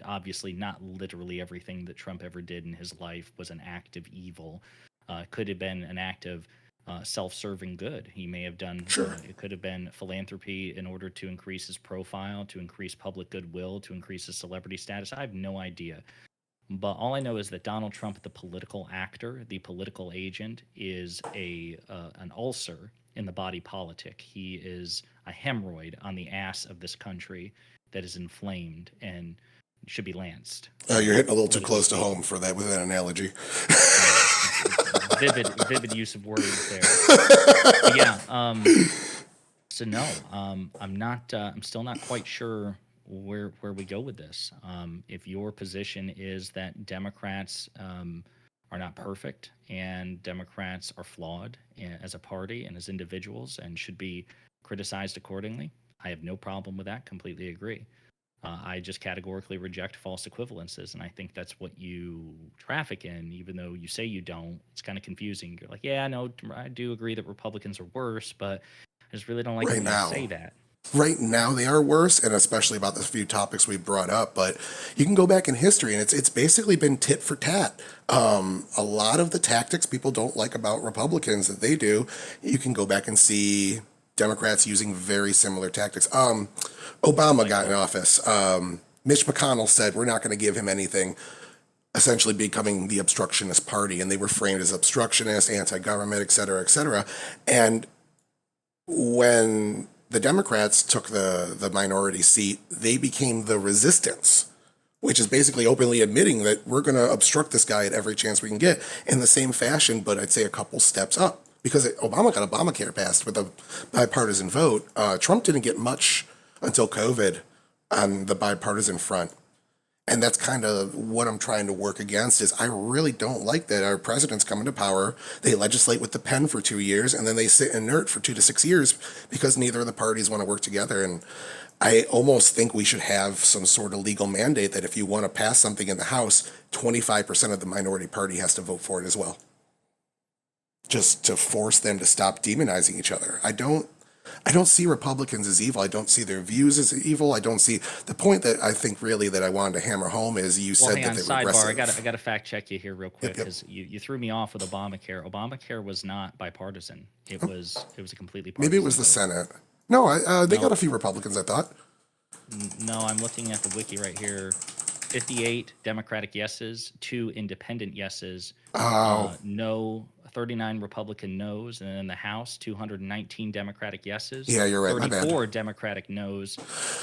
obviously not literally everything that Trump ever did in his life was an act of evil. Could have been an act of self-serving good. He may have done. Sure. It could have been philanthropy in order to increase his profile, to increase public goodwill, to increase his celebrity status. I have no idea. But all I know is that Donald Trump, the political actor, the political agent, is a an ulcer in the body politic. He is a hemorrhoid on the ass of this country that is inflamed and should be lanced. You're hitting a little too Politically close to speaking. home for that with that analogy. Vivid use of words there. But yeah. So no, I'm not. I'm still not quite sure where we go with this. If your position is that Democrats are not perfect and Democrats are flawed as a party and as individuals and should be criticized accordingly, I have no problem with that. Completely agree. I just categorically reject false equivalences, and I think that's what you traffic in. Even though you say you don't, it's kind of confusing. You're like, yeah, no, I do agree that Republicans are worse, but I just really don't like Right when you now. say that. Right now they are worse, and especially about the few topics we brought up. But you can go back in history, and it's basically been tit for tat. A lot of the tactics people don't like about Republicans that they do, you can go back and see Democrats using very similar tactics. Obama got in office. Mitch McConnell said we're not going to give him anything, essentially becoming the obstructionist party, and they were framed as obstructionist, anti-government, et cetera, et cetera. And when the Democrats took the minority seat, they became the resistance, which is basically openly admitting that we're going to obstruct this guy at every chance we can get in the same fashion, but I'd say a couple steps up. Because Obama got Obamacare passed with a bipartisan vote. Trump didn't get much until COVID on the bipartisan front. And that's kind of what I'm trying to work against is I really don't like that our presidents come into power, they legislate with the pen for 2 years, and then they sit inert for 2 to 6 years because neither of the parties want to work together. And I almost think we should have some sort of legal mandate that if you want to pass something in the House, 25% of the minority party has to vote for it as well. Just to force them to stop demonizing each other. I don't see Republicans as evil. I don't see their views as evil. I don't see the point that I think really that I wanted to hammer home is you Well, said hang that on, they were sidebar. aggressive. I got to fact check you here real quick Yep, yep. because you threw me off with Obamacare. Obamacare was not bipartisan. It was a completely Maybe it partisan was the vote. Senate. No, they got No, a few Republicans, I thought. no, I'm looking at the wiki right here. 58 Democratic yeses, 2 independent yeses, Oh, no, 39 Republican noes, and in the House, 219 Democratic yeses, yeah, you're right. My bad. 34 Democratic noes,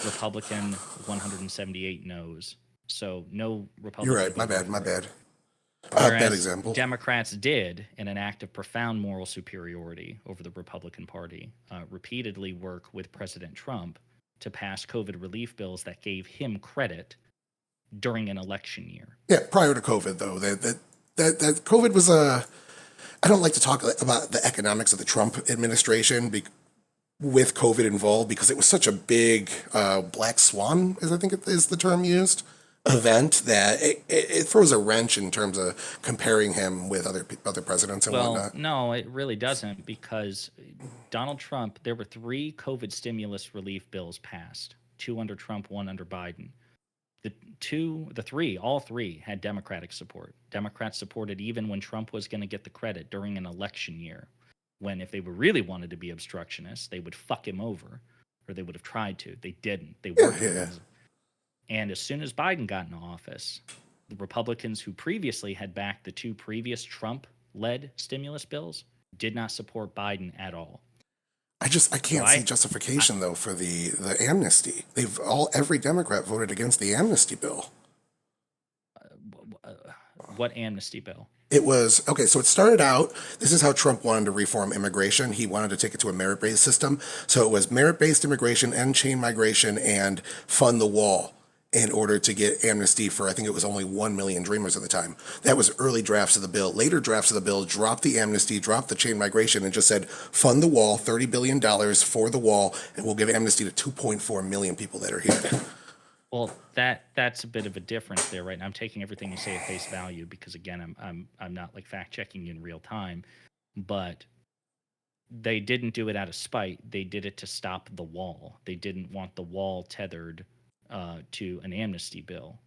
Republican 178 noes. So no You're Republican right. My voted bad. My for it. bad. Bad Whereas example. Democrats did, in an act of profound moral superiority over the Republican Party, repeatedly work with President Trump to pass COVID relief bills that gave him credit during an election year. Yeah, prior to COVID, though, that COVID was a. I don't like to talk about the economics of the Trump administration with COVID involved because it was such a big black swan, as I think it is the term used, event that it throws a wrench in terms of comparing him with other presidents and Well, whatnot. no, it really doesn't because Donald Trump, there were 3 COVID stimulus relief bills passed, 2 under Trump, 1 under Biden. All three had Democratic support. Democrats supported even when Trump was going to get the credit during an election year. When if they really wanted to be obstructionists, they would fuck him over, or they would have tried to. They didn't. They Yeah, worked with yeah. him. And as soon as Biden got in office, the Republicans who previously had backed the 2 previous Trump-led stimulus bills did not support Biden at all. I So can't see justification though for the amnesty. Every Democrat voted against the amnesty bill. What amnesty bill? It was okay. So it started out. This is how Trump wanted to reform immigration. He wanted to take it to a merit-based system. So it was merit-based immigration, end chain migration, and fund the wall in order to get amnesty for, I think it was only 1 million Dreamers at the time. That was early drafts of the bill. Later drafts of the bill dropped the amnesty, dropped the chain migration, and just said fund the wall, $30 billion for the wall, and we'll give amnesty to 2.4 million people that are here. Well, that's a bit of a difference there, right? And I'm taking everything you say at face value because again, I'm not like fact checking you in real time, but they didn't do it out of spite. They did it to stop the wall. They didn't want the wall tethered to an amnesty bill.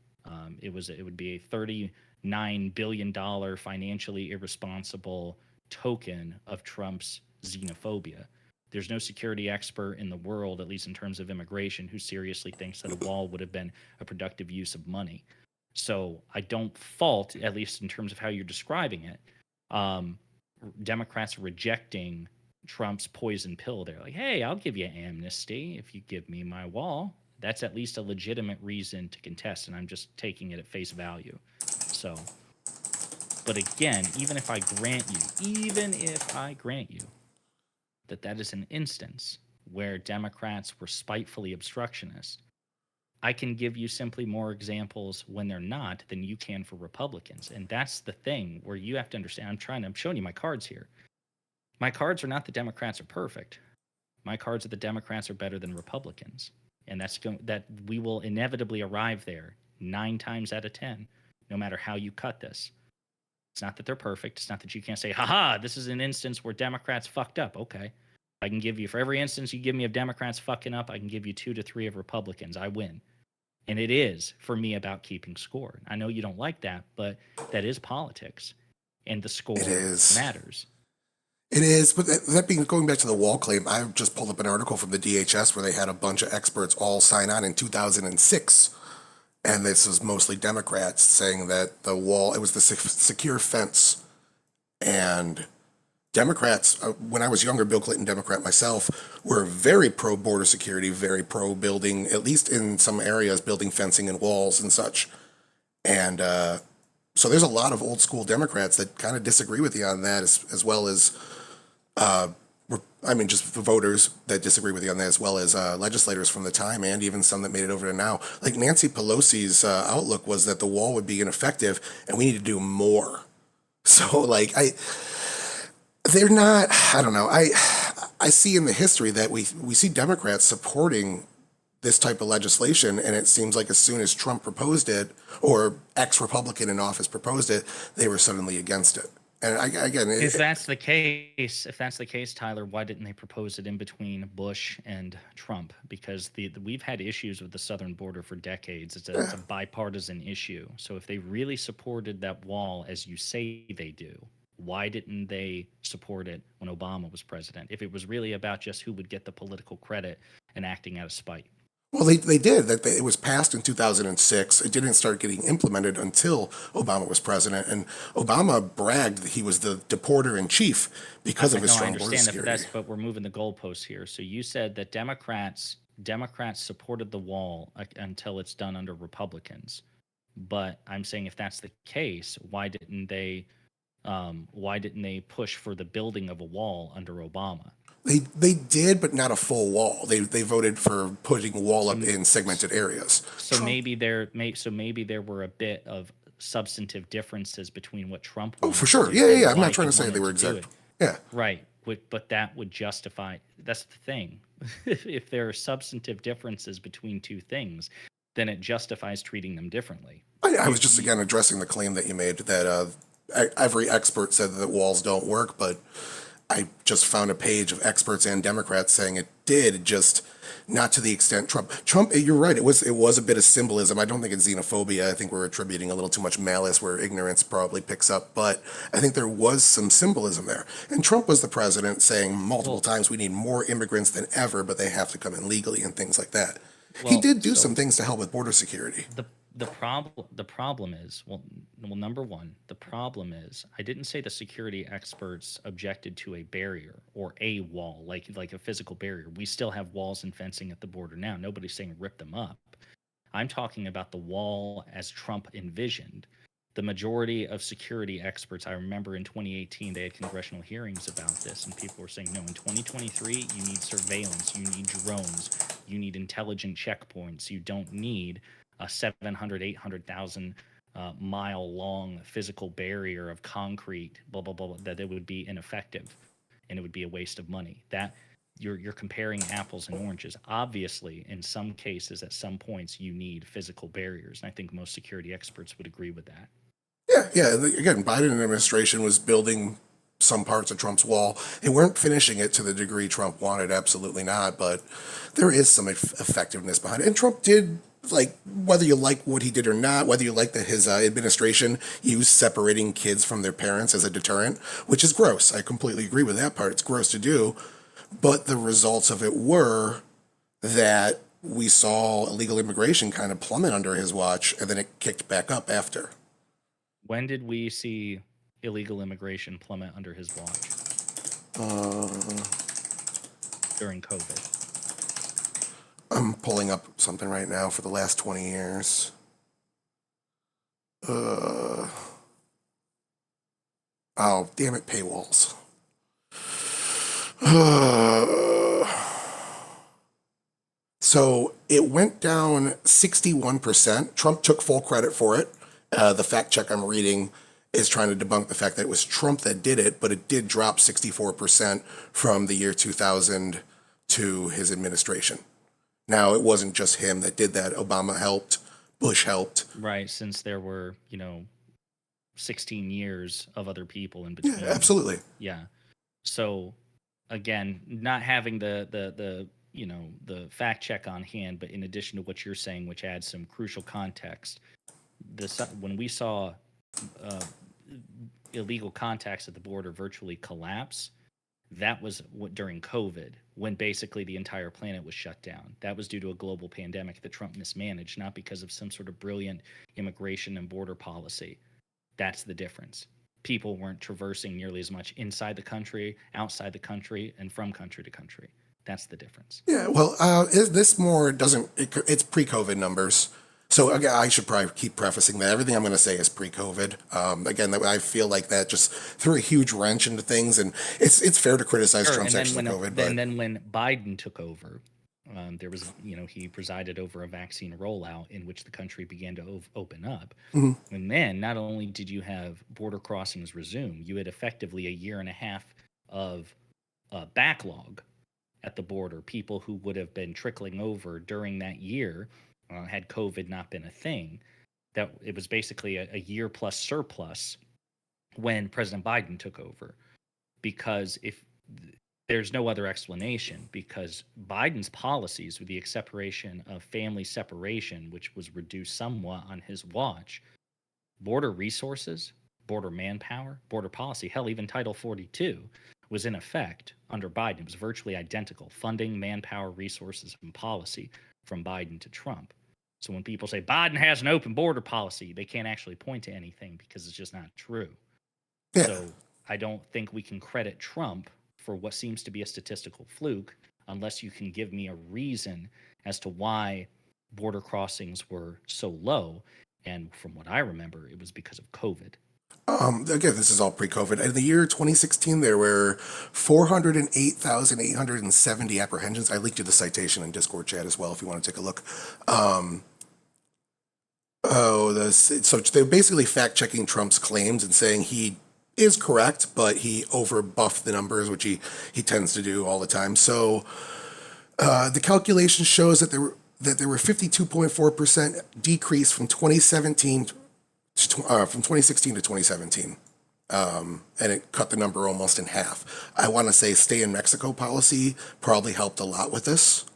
It would be a $39 billion financially irresponsible token of Trump's xenophobia. There's no security expert in the world, at least in terms of immigration, who seriously thinks that a wall would have been a productive use of money. So I don't fault, at least in terms of how you're describing it, um, Democrats rejecting Trump's poison pill. They're like, hey, I'll give you amnesty if you give me my wall. That's at least a legitimate reason to contest, and I'm just taking it at face value. So, but again, even if I grant you that that is an instance where Democrats were spitefully obstructionist, I can give you simply more examples when they're not than you can for Republicans. And that's the thing where you have to understand. I'm showing you my cards here. My cards are not the Democrats are perfect. My cards are the Democrats are better than Republicans. And that we will inevitably arrive there 9 times out of 10, no matter how you cut this. It's not that they're perfect. It's not that you can't say, haha, this is an instance where Democrats fucked up. Okay. I can give you, for every instance you give me of Democrats fucking up, I can give you 2 to 3 of Republicans. I win. And it is, for me, about keeping score. I know you don't like that, but that is politics. And the score matters. It is, but that being going back to the wall claim, I just pulled up an article from the DHS where they had a bunch of experts all sign on in 2006. And this was mostly Democrats saying that the wall, it was the secure fence. And Democrats, when I was younger, Bill Clinton Democrat myself, were very pro border security, very pro building, at least in some areas, building fencing and walls and such. And so there's a lot of old school Democrats that kind of disagree with you on that, as well as, just the voters that disagree with you on that, as well as legislators from the time, and even some that made it over to now. Like Nancy Pelosi's outlook was that the wall would be ineffective and we need to do more. So they're not, I don't know. I see in the history that we see Democrats supporting this type of legislation, and it seems like as soon as Trump proposed it, or ex-Republican in office proposed it, they were suddenly against it. And if that's the case, Tyler, why didn't they propose it in between Bush and Trump? Because we've had issues with the southern border for decades. It's a bipartisan issue. So if they really supported that wall, as you say they do, why didn't they support it when Obama was president? If it was really about just who would get the political credit and acting out of spite. Well, they did. It was passed in 2006. It didn't start getting implemented until Obama was president. And Obama bragged that he was the deporter in chief because of his strong border security. But we're moving the goalposts here. So you said that Democrats supported the wall until it's done under Republicans. But I'm saying if that's the case, why didn't they push for the building of a wall under Obama? They did, but not a full wall. They voted for putting a wall up in segmented areas. So maybe there were a bit of substantive differences between what Trump wanted. Oh, for sure. Yeah. I'm not trying to say they were exact. Yeah. Right. But that would justify. That's the thing. If there are substantive differences between two things, then it justifies treating them differently. I was just again addressing the claim that you made that every expert said that walls don't work, but I just found a page of experts and Democrats saying it did, just not to the extent Trump. You're right. It was a bit of symbolism. I don't think it's xenophobia. I think we're attributing a little too much malice where ignorance probably picks up. But I think there was some symbolism there. And Trump was the president saying multiple times we need more immigrants than ever, but they have to come in legally and things like that. He did do some things to help with border security. The problem is, number one, the problem is I didn't say the security experts objected to a barrier or a wall, like a physical barrier. We still have walls and fencing at the border now. Nobody's saying rip them up. I'm talking about the wall as Trump envisioned. The majority of security experts, I remember in 2018, they had congressional hearings about this, and people were saying, no, in 2023, you need surveillance, you need drones, you need intelligent checkpoints, you don't need a 700, 800,000 mile long physical barrier of concrete, blah, blah, blah, that it would be ineffective and it would be a waste of money. That you're comparing apples and oranges. Obviously, in some cases, at some points, you need physical barriers. And I think most security experts would agree with that. Yeah. Again, Biden administration was building some parts of Trump's wall. They weren't finishing it to the degree Trump wanted, absolutely not. But there is some effectiveness behind it. And Trump did like whether you like what he did or not, whether you like that his administration used separating kids from their parents as a deterrent, which is gross. I completely agree with that part. It's gross to do, but the results of it were that we saw illegal immigration kind of plummet under his watch, and then it kicked back up after. When did we see illegal immigration plummet under his watch? During COVID. I'm pulling up something right now for the last 20 years. Oh, damn it, paywalls. So it went down 61%. Trump took full credit for it. The fact check I'm reading is trying to debunk the fact that it was Trump that did it, but it did drop 64% from the year 2000 to his administration. Now, it wasn't just him that did that. Obama helped. Bush helped. Right, since there were, 16 years of other people in Yeah, between. absolutely. Yeah. So again, not having the fact check on hand, but in addition to what you're saying, which adds some crucial context, when we saw illegal contacts at the border virtually collapse, that was during COVID, when basically the entire planet was shut down. That was due to a global pandemic that Trump mismanaged, not because of some sort of brilliant immigration and border policy. That's the difference. People weren't traversing nearly as much inside the country, outside the country, and from country to country. That's the difference. Yeah, well, this more doesn't, it's pre-COVID numbers. So again, I should probably keep prefacing that everything I'm going to say is pre-COVID. Again, I feel like that just threw a huge wrench into things, and it's fair to criticize Sure. Trump's And then actions with COVID, but and then when Biden took over, there was, he presided over a vaccine rollout in which the country began to open up. Mhm. And then not only did you have border crossings resume, you had effectively a year and a half of backlog at the border. People who would have been trickling over during that year, had COVID not been a thing. That it was basically a year plus surplus when President Biden took over, because if there's no other explanation, because Biden's policies, with the separation of family separation, which was reduced somewhat on his watch, border resources, border manpower, border policy, hell, even Title 42 was in effect under Biden. It was virtually identical, funding, manpower, resources, and policy from Biden to Trump. So when people say Biden has an open border policy, they can't actually point to anything because it's just not true. yeah. So I don't think we can credit Trump for what seems to be a statistical fluke unless you can give me a reason as to why border crossings were so low. And from what I remember, it was because of COVID. Again, this is all pre-COVID. In the year 2016, there were 408,870 apprehensions. I linked you the citation in Discord chat as well if you want to take a look. So they're basically fact-checking Trump's claims and saying he is correct, but he over-buffed the numbers, which he tends to do all the time. So the calculation shows that there were 52.4% decrease from 2017 from 2016 to 2017. And it cut the number almost in half. I want to say stay in Mexico policy probably helped a lot with this,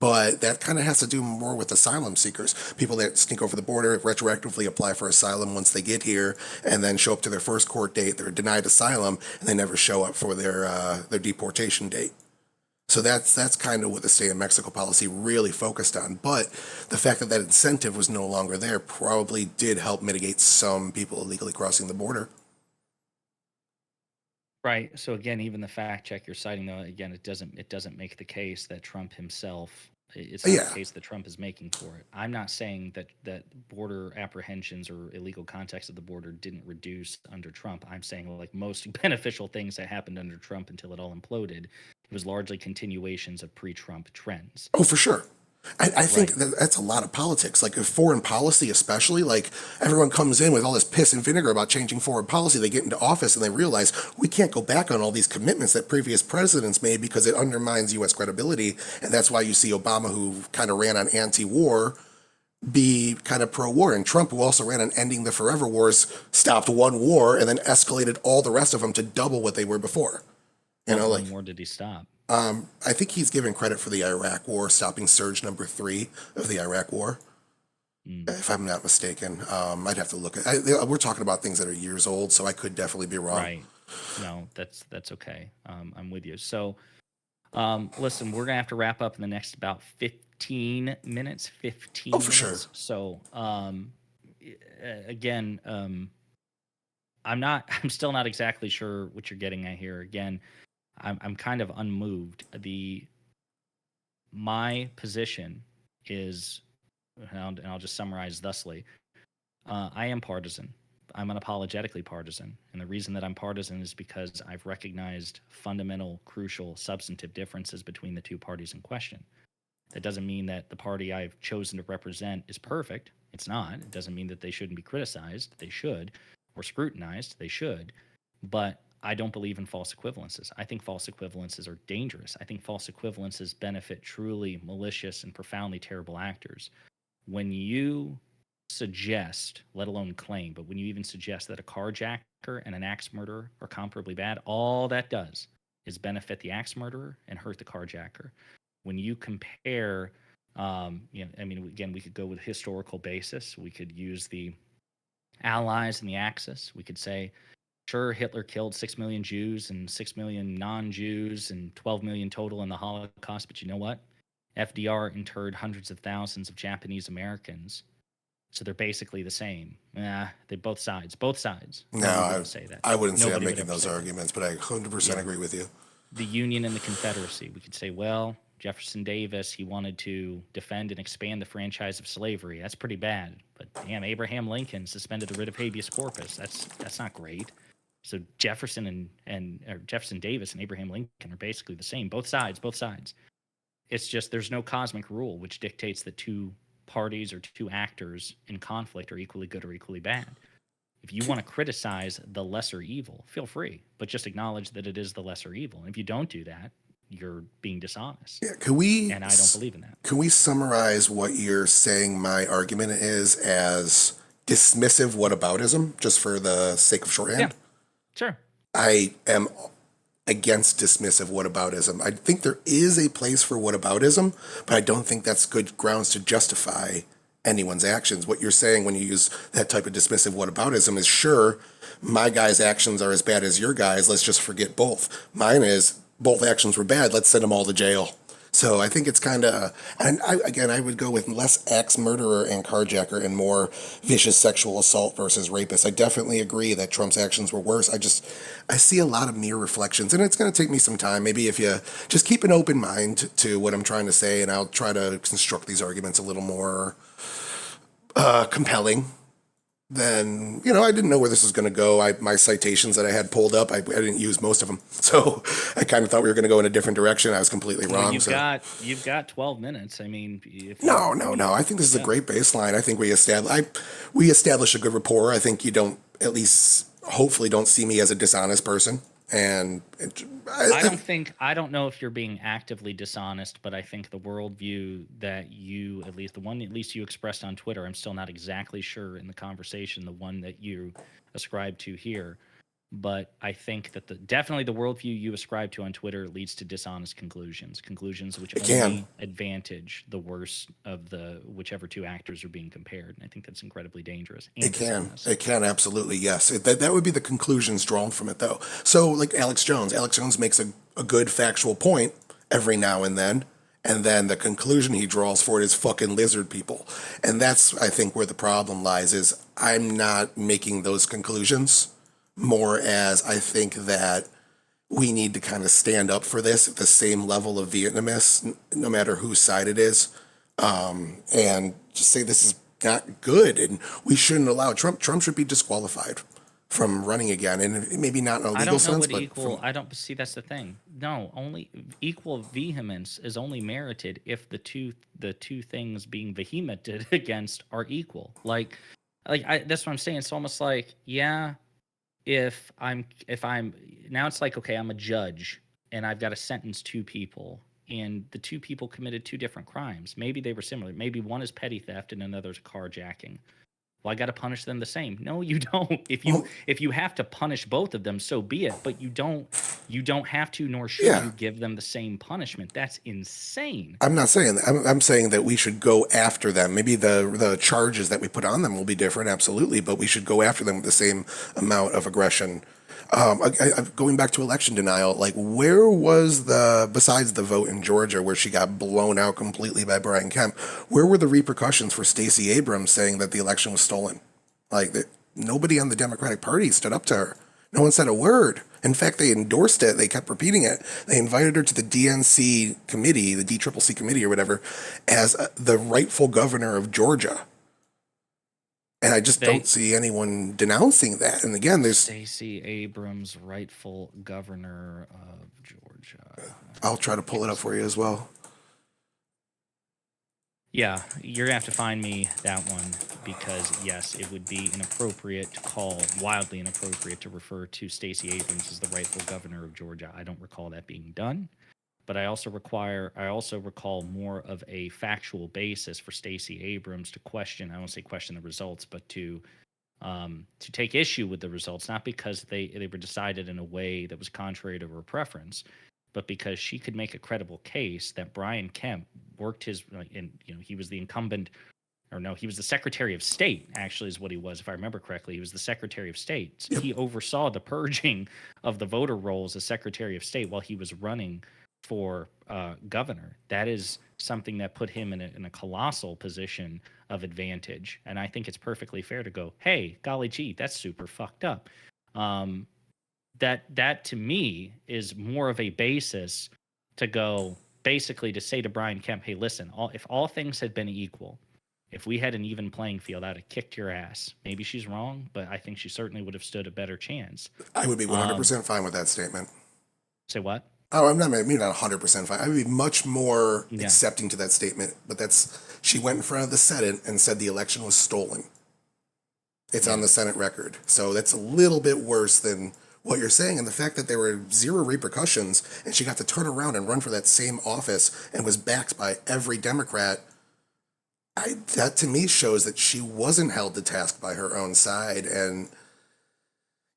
but that kind of has to do more with asylum seekers, people that sneak over the border, retroactively apply for asylum once they get here, and then show up to their first court date, they're denied asylum, and they never show up for their deportation date. So that's kind of what the stay in Mexico policy really focused on. But the fact that that incentive was no longer there probably did help mitigate some people illegally crossing the border. Right. So again, even the fact check you're citing, though, again, it doesn't make the case that Trump himself. It's not Yeah. the case that Trump is making for it. I'm not saying that border apprehensions or illegal contacts at the border didn't reduce under Trump. I'm saying, like most beneficial things that happened under Trump until it all imploded, it was largely continuations of pre-Trump trends. Oh, for sure. I think Right. that's a lot of politics. Like, if foreign policy, especially, like, everyone comes in with all this piss and vinegar about changing foreign policy. They get into office and they realize we can't go back on all these commitments that previous presidents made because it undermines U.S. credibility. And that's why you see Obama, who kind of ran on anti-war, be kind of pro-war. And Trump, who also ran on ending the forever wars, stopped one war and then escalated all the rest of them to double what they were before. You know, What like, more did he stop? I think he's given credit for the Iraq War, stopping surge number 3 of the Iraq War. Mm, if I'm not mistaken. I'd have to look at. We're talking about things that are years old, so I could definitely be wrong. right. No, that's okay. I'm with you. So, listen, we're gonna have to wrap up in the next about 15 minutes. Oh, 15 for sure. minutes. So, again, I'm not. I'm still not exactly sure what you're getting at here. Again, I'm kind of unmoved. My position is, and I'll just summarize thusly. I am partisan. I'm unapologetically partisan. And the reason that I'm partisan is because I've recognized fundamental, crucial, substantive differences between the two parties in question. That doesn't mean that the party I've chosen to represent is perfect. It's not. It doesn't mean that they shouldn't be criticized. They should. Or scrutinized. They should. But I don't believe in false equivalences. I think false equivalences are dangerous. I think false equivalences benefit truly malicious and profoundly terrible actors. When you suggest, let alone claim, but when you even suggest that a carjacker and an axe murderer are comparably bad, all that does is benefit the axe murderer and hurt the carjacker. When you compare, I mean, again, we could go with historical basis. We could use the Allies and the Axis. We could say, sure, Hitler killed 6 million Jews and 6 million non Jews and 12 million total in the Holocaust. But you know what? FDR interred hundreds of thousands of Japanese Americans. So they're basically the same. They both sides. Both sides. No, Nobody would say that. I wouldn't say I'm Nobody would making ever those say that. arguments, but I 100% Yeah. agree with you. The Union and the Confederacy. We could say, well, Jefferson Davis, he wanted to defend and expand the franchise of slavery. That's pretty bad. But damn, Abraham Lincoln suspended the writ of habeas corpus. That's not great. So Jefferson or Jefferson Davis and Abraham Lincoln are basically the same. Both sides, both sides. It's just there's no cosmic rule which dictates that two parties or two actors in conflict are equally good or equally bad. If you want to criticize the lesser evil, feel free, but just acknowledge that it is the lesser evil. And if you don't do that, you're being dishonest. Yeah, can we And I don't believe in that. can we summarize what you're saying my argument is as dismissive whataboutism, just for the sake of Yeah, shorthand? sure. I am against dismissive whataboutism. I think there is a place for whataboutism, but I don't think that's good grounds to justify anyone's actions. What you're saying when you use that type of dismissive whataboutism is, sure, my guy's actions are as bad as your guy's. Let's just forget both. Mine is, both actions were bad. Let's send them all to jail. So I think it's kind of, and I would go with less axe murderer and carjacker and more vicious sexual assault versus rapist. I definitely agree that Trump's actions were worse. I see a lot of mere reflections, and it's going to take me some time. Maybe if you just keep an open mind to what I'm trying to say, and I'll try to construct these arguments a little more compelling. Then, I didn't know where this was going to go. My citations that I had pulled up, I didn't use most of them. So I kind of thought we were going to go in a different direction. I was completely Well, wrong. you've got 12 minutes. I mean, if you, No. I think this is a great baseline. I think we established a good rapport. I think you don't, at least hopefully, don't see me as a dishonest person. And I don't know if you're being actively dishonest, but I think the worldview that you, at least the one at least you expressed on Twitter, I'm still not exactly sure in the conversation, the one that you ascribe to here. But I think that definitely the worldview you ascribe to on Twitter leads to dishonest conclusions which it can. only advantage the worst of the whichever two actors are being compared. And I think that's incredibly dangerous and It can. dishonest. It can, absolutely, yes. That would be the conclusions drawn from it, though. So, like Alex Jones. Alex Jones makes a good factual point every now and then the conclusion he draws for it is fucking lizard people. And that's, I think, where the problem lies, is I'm not making those conclusions, more as I think that we need to kind of stand up for this at the same level of Vietnamese, no matter whose side it is, and just say this is not good, and we shouldn't allow Trump. Trump should be disqualified from running again, and maybe not in a I legal don't know sense, what but equal. I don't see. That's the thing. No, only equal vehemence is only merited if the two things being vehemented against are equal. That's what I'm saying. It's almost like, yeah, if I'm now, it's like, okay, I'm a judge and I've got to sentence two people, and the two people committed two different crimes. Maybe they were similar. Maybe one is petty theft and another's carjacking. Well, I got to punish them the same. No, you don't. Well, If you have to punish both of them, so be it. But you don't have to, nor should yeah. you give them the same punishment. That's insane. I'm not saying that. I'm saying that we should go after them. Maybe the charges that we put on them will be different, absolutely, but we should go after them with the same amount of aggression. Going back to election denial, like where was besides the vote in Georgia where she got blown out completely by Brian Kemp, where were the repercussions for Stacey Abrams saying that the election was stolen? Like nobody on the Democratic Party stood up to her. No one said a word. In fact, they endorsed it. They kept repeating it. They invited her to the DNC committee, the DCCC committee or whatever, as the rightful governor of Georgia. And I just They don't see anyone denouncing that. And again, there's Stacey Abrams, rightful governor of Georgia. I'll try to pull it up for you as well. Yeah, you're gonna have to find me that one because yes, it would be inappropriate to call, wildly inappropriate to refer to Stacey Abrams as the rightful governor of Georgia. I don't recall that being done, but I also recall more of a factual basis for Stacey Abrams to question. I won't say question the results, but to take issue with the results, not because they were decided in a way that was contrary to her preference, but because she could make a credible case that Brian Kemp worked his, he was the incumbent, or no, he was the Secretary of State, actually, is what he was, if I remember correctly. He was the Secretary of State. Yep. He oversaw the purging of the voter rolls as Secretary of State while he was running for governor. That is something that put him in a colossal position of advantage. And I think it's perfectly fair to go, hey, golly gee, that's super fucked up. That to me is more of a basis to go, basically to say to Brian Kemp, hey, listen, if all things had been equal, if we had an even playing field, I'd have kicked your ass. Maybe she's wrong, but I think she certainly would have stood a better chance. I would be 100% fine with that statement. Say what? Oh, I'm not maybe not 100% fine. I would be much more Yeah. accepting to that statement. But she went in front of the Senate and said the election was stolen. It's on the Senate record. So that's a little bit worse than what you're saying. And the fact that there were zero repercussions and she got to turn around and run for that same office and was backed by every Democrat, that to me shows that she wasn't held to task by her own side. And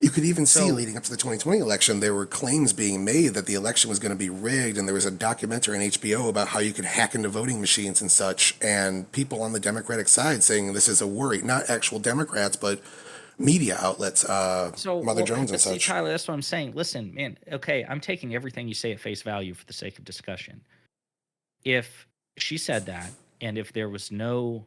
you could even see leading up to the 2020 election, there were claims being made that the election was going to be rigged, and there was a documentary on HBO about how you could hack into voting machines and such, and people on the Democratic side saying this is a worry, not actual Democrats, but media outlets, Mother Jones and such. Tyler, that's what I'm saying. Listen, man, okay, I'm taking everything you say at face value for the sake of discussion. If she said that, and if there was no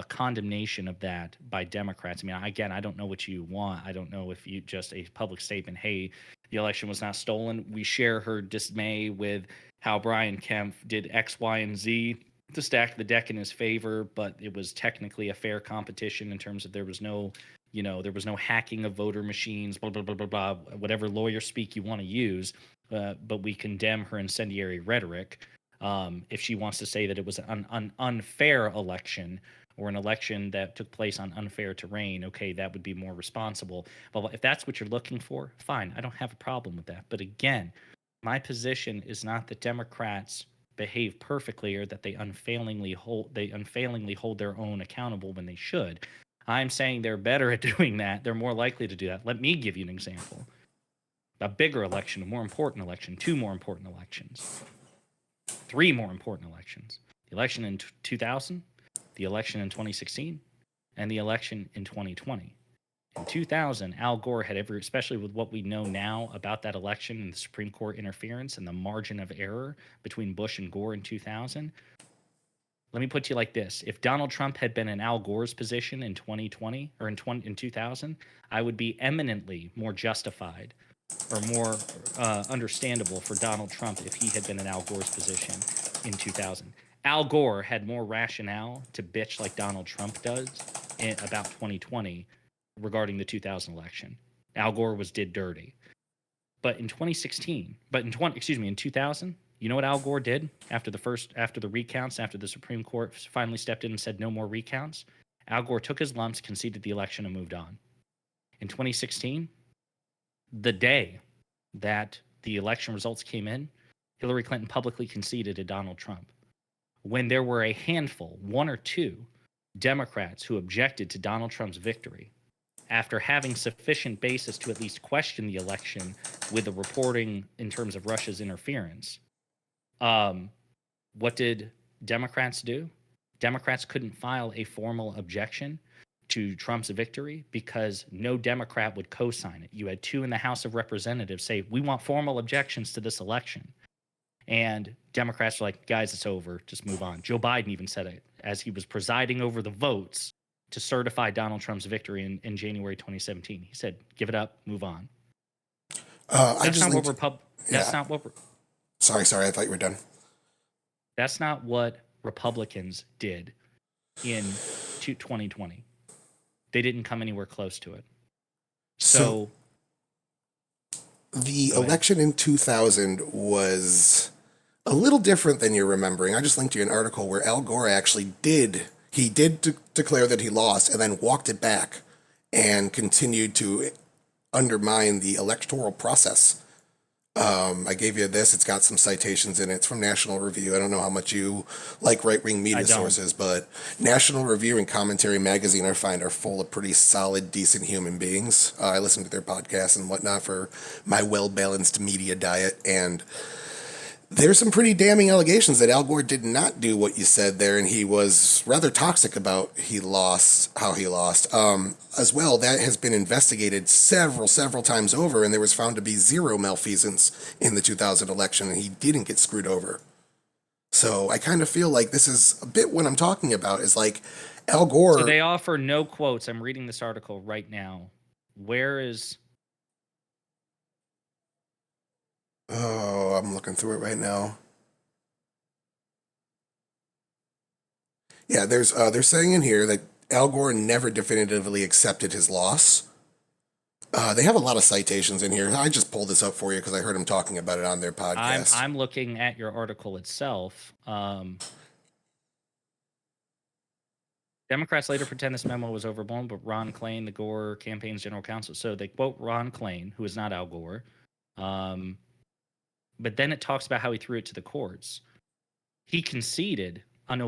condemnation of that by Democrats. I mean, again, I don't know what you want. I don't know if you just a public statement, hey, the election was not stolen. We share her dismay with how Brian Kemp did X, Y, and Z to stack the deck in his favor, but it was technically a fair competition in terms of there was no hacking of voter machines, blah, blah, blah, blah, blah, whatever lawyer speak you want to use. But we condemn her incendiary rhetoric. If she wants to say that it was an unfair election, or an election that took place on unfair terrain, okay, that would be more responsible. But if that's what you're looking for, fine, I don't have a problem with that. But again, my position is not that Democrats behave perfectly or that they unfailingly hold their own accountable when they should. I'm saying they're better at doing that. They're more likely to do that. Let me give you an example. A bigger election, a more important election, two more important elections, three more important elections. The election in 2000, the election in 2016, and the election in 2020. In 2000, Al Gore had especially with what we know now about that election and the Supreme Court interference and the margin of error between Bush and Gore in 2000. Let me put you like this. If Donald Trump had been in Al Gore's position in 2020 or in 2000, I would be eminently more justified or more understandable for Donald Trump if he had been in Al Gore's position in 2000. Al Gore had more rationale to bitch like Donald Trump does about 2020 regarding the 2000 election. Al Gore did dirty. But in 2016, in 2000, you know what Al Gore did after the recounts, after the Supreme Court finally stepped in and said no more recounts? Al Gore took his lumps, conceded the election, and moved on. In 2016, the day that the election results came in, Hillary Clinton publicly conceded to Donald Trump. When there were a handful, one or two, Democrats who objected to Donald Trump's victory, after having sufficient basis to at least question the election with the reporting in terms of Russia's interference, what did Democrats do? Democrats couldn't file a formal objection to Trump's victory because no Democrat would co-sign it. You had 2 in the House of Representatives say, we want formal objections to this election. And Democrats were like, guys, it's over. Just move on. Joe Biden even said it as he was presiding over the votes to certify Donald Trump's victory in January 2017. He said, give it up, move on. That's not what Sorry, I thought you were done. That's not what Republicans did in 2020. They didn't come anywhere close to it. So the election in 2000 was a little different than you're remembering. I just linked you an article where Al Gore actually did declare that he lost and then walked it back and continued to undermine the electoral process. I gave you this. It's got some citations in it. It's from National Review. I don't know how much you like right-wing media sources, but National Review and Commentary Magazine are full of pretty solid, decent human beings. I listen to their podcasts and whatnot for my well-balanced media diet, and there's some pretty damning allegations that Al Gore did not do what you said there, and he was rather toxic about how he lost. As well, that has been investigated several times over, and there was found to be zero malfeasance in the 2000 election, and he didn't get screwed over. So I kind of feel like this is a bit what I'm talking about, is like Al Gore... So they offer no quotes. I'm reading this article right now. Where is... Oh, I'm looking through it right now. Yeah, they're saying in here that Al Gore never definitively accepted his loss. They have a lot of citations in here. I just pulled this up for you because I heard him talking about it on their podcast. I'm looking at your article itself. Democrats later pretend this memo was overblown, but Ron Klain, the Gore campaign's general counsel. So they quote Ron Klain, who is not Al Gore. But then it talks about how he threw it to the courts. He conceded on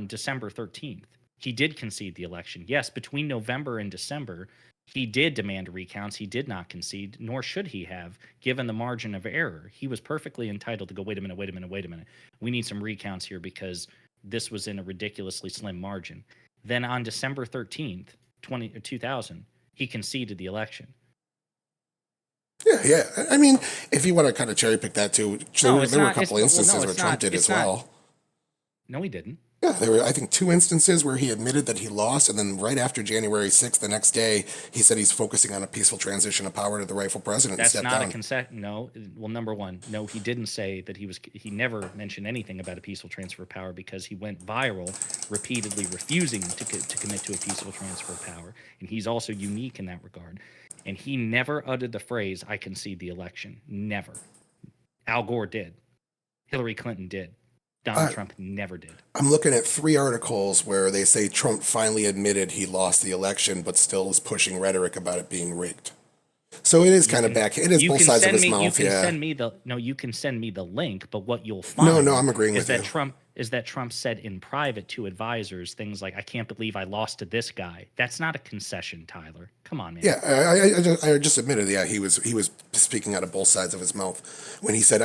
December 13th. He did concede the election. Yes, between November and December, he did demand recounts. He did not concede, nor should he have, given the margin of error. He was perfectly entitled to go, wait a minute. We need some recounts here because this was in a ridiculously slim margin. Then on December 13th, 2000, he conceded the election. Yeah. I mean, if you want to kind of cherry pick that too, there were a couple instances where Trump did as well. No, he didn't. Yeah, there were, I think, 2 instances where he admitted that he lost, and then right after January 6th, the next day, he said he's focusing on a peaceful transition of power to the rightful president. That's not a concession. No. Well, number one, no, he didn't say that he never mentioned anything about a peaceful transfer of power because he went viral repeatedly refusing to commit to a peaceful transfer of power. And he's also unique in that regard. And he never uttered the phrase, I concede the election. Never. Al Gore did. Hillary Clinton did. Donald Trump never did. I'm looking at 3 articles where they say Trump finally admitted he lost the election, but still is pushing rhetoric about it being rigged. So it is kind of back. It is both sides of his mouth. You can send me the link, but what you'll find I'm agreeing with you. Trump said in private to advisors things like, I can't believe I lost to this guy. That's not a concession, Tyler. Come on, man. Yeah, I just admitted, he was speaking out of both sides of his mouth when he said,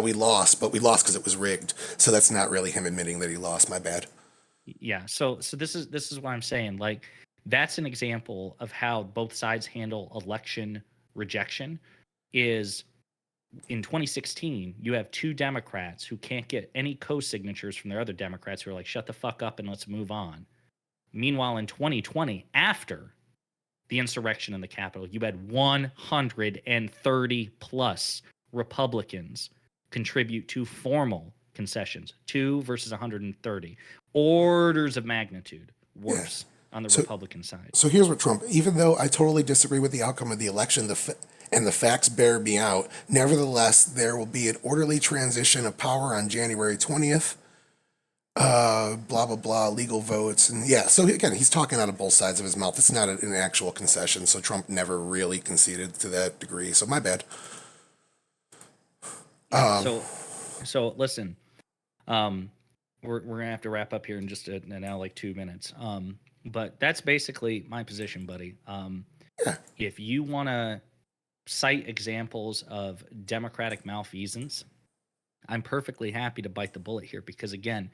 we lost, but we lost because it was rigged. So that's not really him admitting that he lost. My bad. Yeah. So this is what I'm saying. Like, that's an example of how both sides handle election rejection. Is in 2016, you have 2 Democrats who can't get any co-signatures from their other Democrats who are like, shut the fuck up and let's move on. Meanwhile, in 2020, after the insurrection in the Capitol, you had 130 plus Republicans contribute to formal concessions. 2 versus 130. Orders of magnitude worse on the Republican side. So here's what Trump, even though I totally disagree with the outcome of the election, and the facts bear me out, nevertheless, there will be an orderly transition of power on January 20th. Blah, blah, blah, legal votes. And so again, he's talking out of both sides of his mouth. It's not an actual concession. So Trump never really conceded to that degree. So my bad. So listen, we're gonna have to wrap up here in just now like 2 minutes. But that's basically my position, buddy. Yeah. If you want to cite examples of democratic malfeasance, I'm perfectly happy to bite the bullet here because, again,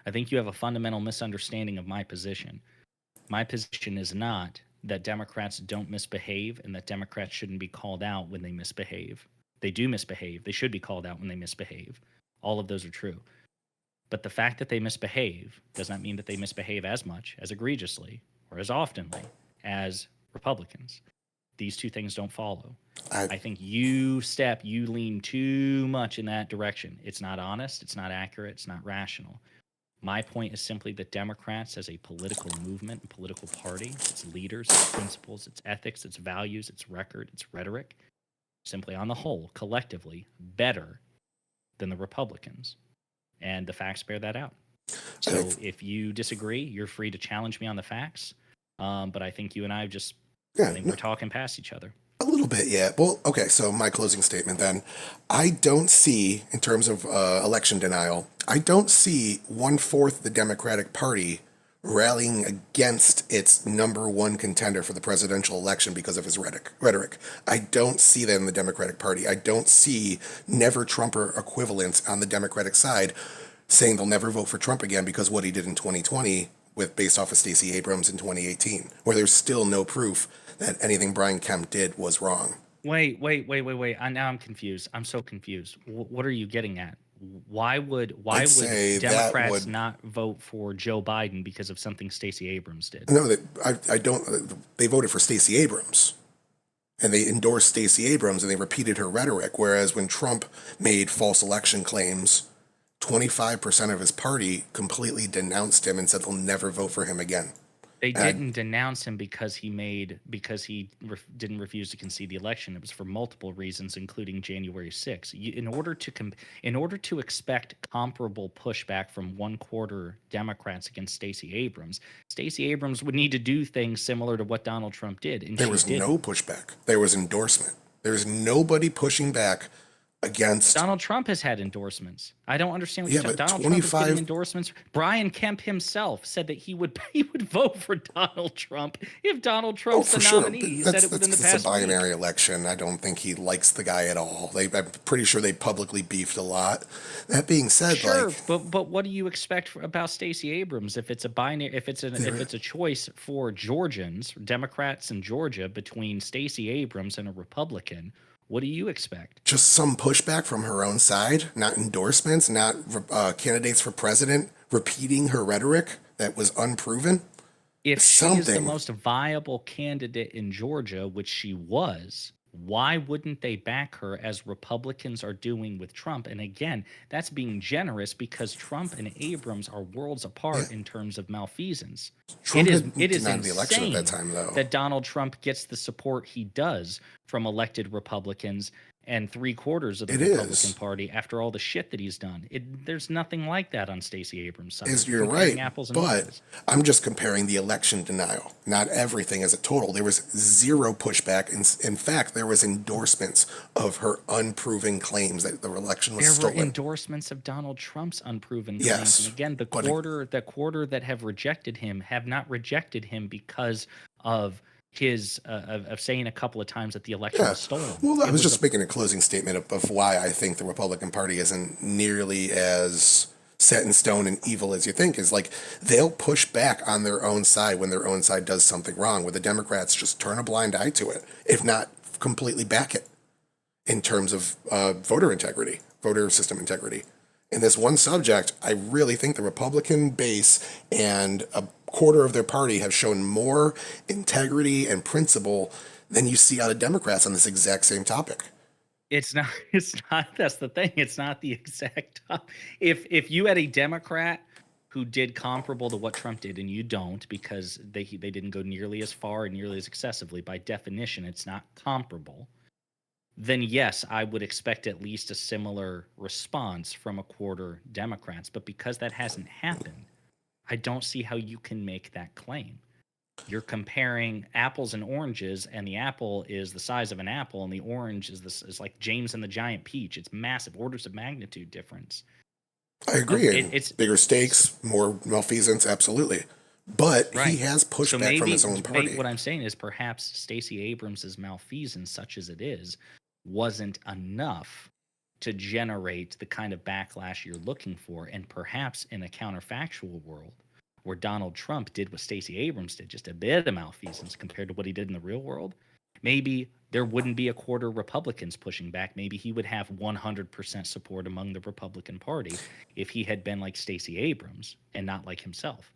I think you have a fundamental misunderstanding of my position. My position is not that Democrats don't misbehave and that Democrats shouldn't be called out when they misbehave. They do misbehave. They should be called out when they misbehave. All of those are true. But the fact that they misbehave does not mean that they misbehave as much, as egregiously, or as oftenly as Republicans. These two things don't follow. I think you lean too much in that direction. It's not honest, it's not accurate, it's not rational. My point is simply that Democrats, as a political movement, a political party, its leaders, its principles, its ethics, its values, its record, its rhetoric, simply on the whole, collectively, better than the Republicans. And the facts bear that out. So if you disagree, you're free to challenge me on the facts. But I think you and I just, I think we're talking past each other. A little bit, yeah. Well, okay, so my closing statement then. I don't see, in terms of election denial, I don't see 1/4 the Democratic Party rallying against its number one contender for the presidential election because of his rhetoric. I don't see that in the Democratic Party. I don't see never Trumper equivalents on the Democratic side saying they'll never vote for Trump again because what he did in 2020 with based off of Stacey Abrams in 2018, where there's still no proof that anything Brian Kemp did was wrong. Wait. Now I'm confused. I'm so confused. What are you getting at? Why would Democrats not vote for Joe Biden because of something Stacey Abrams did? No, I don't. They voted for Stacey Abrams, and they endorsed Stacey Abrams, and they repeated her rhetoric. Whereas when Trump made false election claims, 25% of his party completely denounced him and said they'll never vote for him again. They didn't denounce him because he didn't refuse to concede the election. It was for multiple reasons, including January 6th. In order to expect comparable pushback from 1/4 Democrats against Stacey Abrams would need to do things similar to what Donald Trump did. And there was no pushback. There was endorsement. There was nobody pushing back against. Donald Trump has had endorsements. I don't understand what you're talking about. Donald Trump is getting endorsements. Brian Kemp himself said that he would vote for Donald Trump if Donald Trump's the nominee. He said it within the past It's a binary election. I don't think he likes the guy at all. I'm pretty sure they publicly beefed a lot. That being said, sure, but what do you expect about Stacey Abrams if it's a binary? If it's a choice for Georgians, Democrats in Georgia between Stacey Abrams and a Republican? What do you expect? Just some pushback from her own side, not endorsements, not candidates for president repeating her rhetoric that was unproven. If she is the most viable candidate in Georgia, which she was, why wouldn't they back her as Republicans are doing with Trump? And again, that's being generous because Trump and Abrams are worlds apart in terms of malfeasance. Trump it is insane the election at that time, though. That Donald Trump gets the support he does from elected Republicans and 3/4 of the Republican Party after all the shit that he's done. There's nothing like that on Stacey Abrams' side. You're right, but I'm just comparing the election denial, not everything as a total. There was zero pushback. In fact, there was endorsements of her unproven claims that the election was stolen. There were endorsements of Donald Trump's unproven claims. Yes, and again, the quarter that have rejected him have not rejected him because of his of saying a couple of times that the election was stolen. Well, I was just making a closing statement of why I think the Republican Party isn't nearly as set in stone and evil as you think. Is like they'll push back on their own side when their own side does something wrong, where the Democrats just turn a blind eye to it, if not completely back it in terms of voter system integrity. In this one subject, I really think the Republican base and a quarter of their party have shown more integrity and principle than you see out of Democrats on this exact same topic. It's not. That's the thing. It's not the exact topic. If you had a Democrat who did comparable to what Trump did, and you don't because they didn't go nearly as far and nearly as excessively, by definition, it's not comparable. Then yes, I would expect at least a similar response from a quarter Democrats. But because that hasn't happened, I don't see how you can make that claim. You're comparing apples and oranges, and the apple is the size of an apple, and the orange is like James and the Giant Peach. It's massive, orders of magnitude difference. I agree. And It's bigger stakes, more malfeasance, absolutely. But he right. has So pushback from his own maybe party. what I'm saying is perhaps Stacey Abrams's malfeasance, such as it is, wasn't enough to generate the kind of backlash you're looking for. And perhaps in a counterfactual world where Donald Trump did what Stacey Abrams did, just a bit of malfeasance compared to what he did in the real world, maybe there wouldn't be a quarter Republicans pushing back. Maybe he would have 100% support among the Republican Party if he had been like Stacey Abrams and not like himself.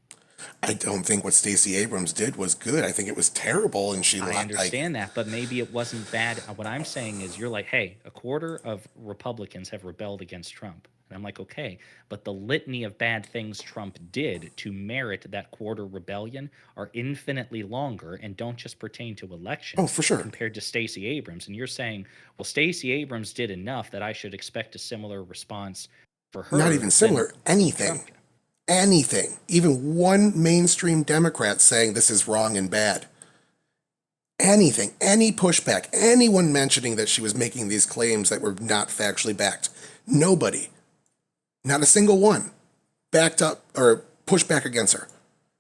I don't think what Stacey Abrams did was good. I think it was terrible, and I understand that, but maybe it wasn't bad. What I'm saying is, you're like, hey, a quarter of Republicans have rebelled against Trump. And I'm like, okay, but the litany of bad things Trump did to merit that quarter rebellion are infinitely longer and don't just pertain to oh, elections for sure, compared to Stacey Abrams. And you're saying, well, Stacey Abrams did enough that I should expect a similar response for not her even than similar. Anything, Trump. anything. Even one mainstream Democrat saying this is wrong and bad. Anything, any pushback, anyone mentioning that she was making these claims that were not factually backed. Nobody, not a single one, backed up or pushed back against her.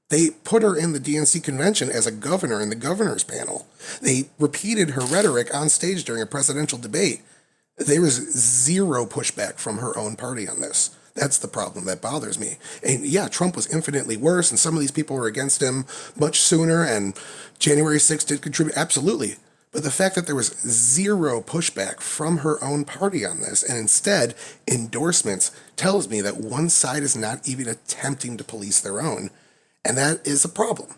They put her in the DNC convention as a governor in the governor's panel. They repeated her rhetoric on stage during a presidential debate. There was zero pushback from her own party on this. That's the problem that bothers me. And yeah, Trump was infinitely worse, and some of these people were against him much sooner, and January 6th did contribute, absolutely. But the fact that there was zero pushback from her own party on this, and instead endorsements, tells me that one side is not even attempting to police their own, and that is a problem.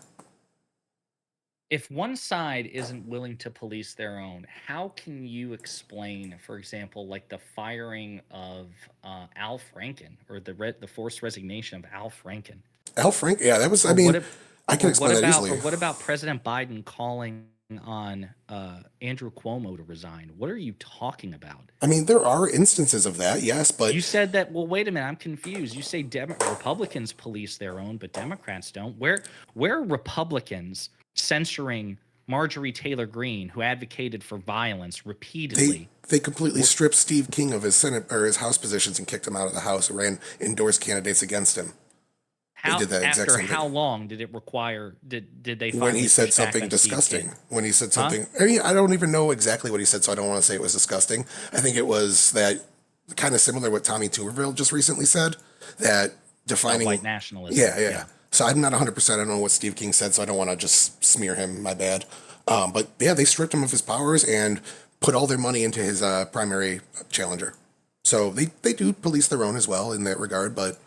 If one side isn't willing to police their own, how can you explain, for example, like the firing of Al Franken, or the forced resignation of Al Franken? Al Frank, yeah, that was, I Or mean, I can explain that easily. what about President Biden calling on Andrew Cuomo to resign? What are you talking about? I mean, there are instances of that, yes, but You said that. Well, wait a minute. I'm confused. You say Republicans police their own, but Democrats don't. Where are Republicans censoring Marjorie Taylor Greene, who advocated for violence they repeatedly? they completely stripped Steve King of his Senate or his House positions and kicked him out of the House and ran endorsed candidates against him. They How did that exact after same how thing. long did it require? Did they When he finally said push back something on Steve disgusting, King? when he said Huh? something, I mean, I don't even know exactly what he said, so I don't want to say it was disgusting. I think it was that kind of similar to what Tommy Tuberville just recently said, that White defining, nationalism. yeah, yeah. Yeah. So I'm not 100%, I don't know what Steve King said, so I don't want to just smear him, my bad. But yeah, they stripped him of his powers and put all their money into his primary challenger. So they do police their own as well in that regard, but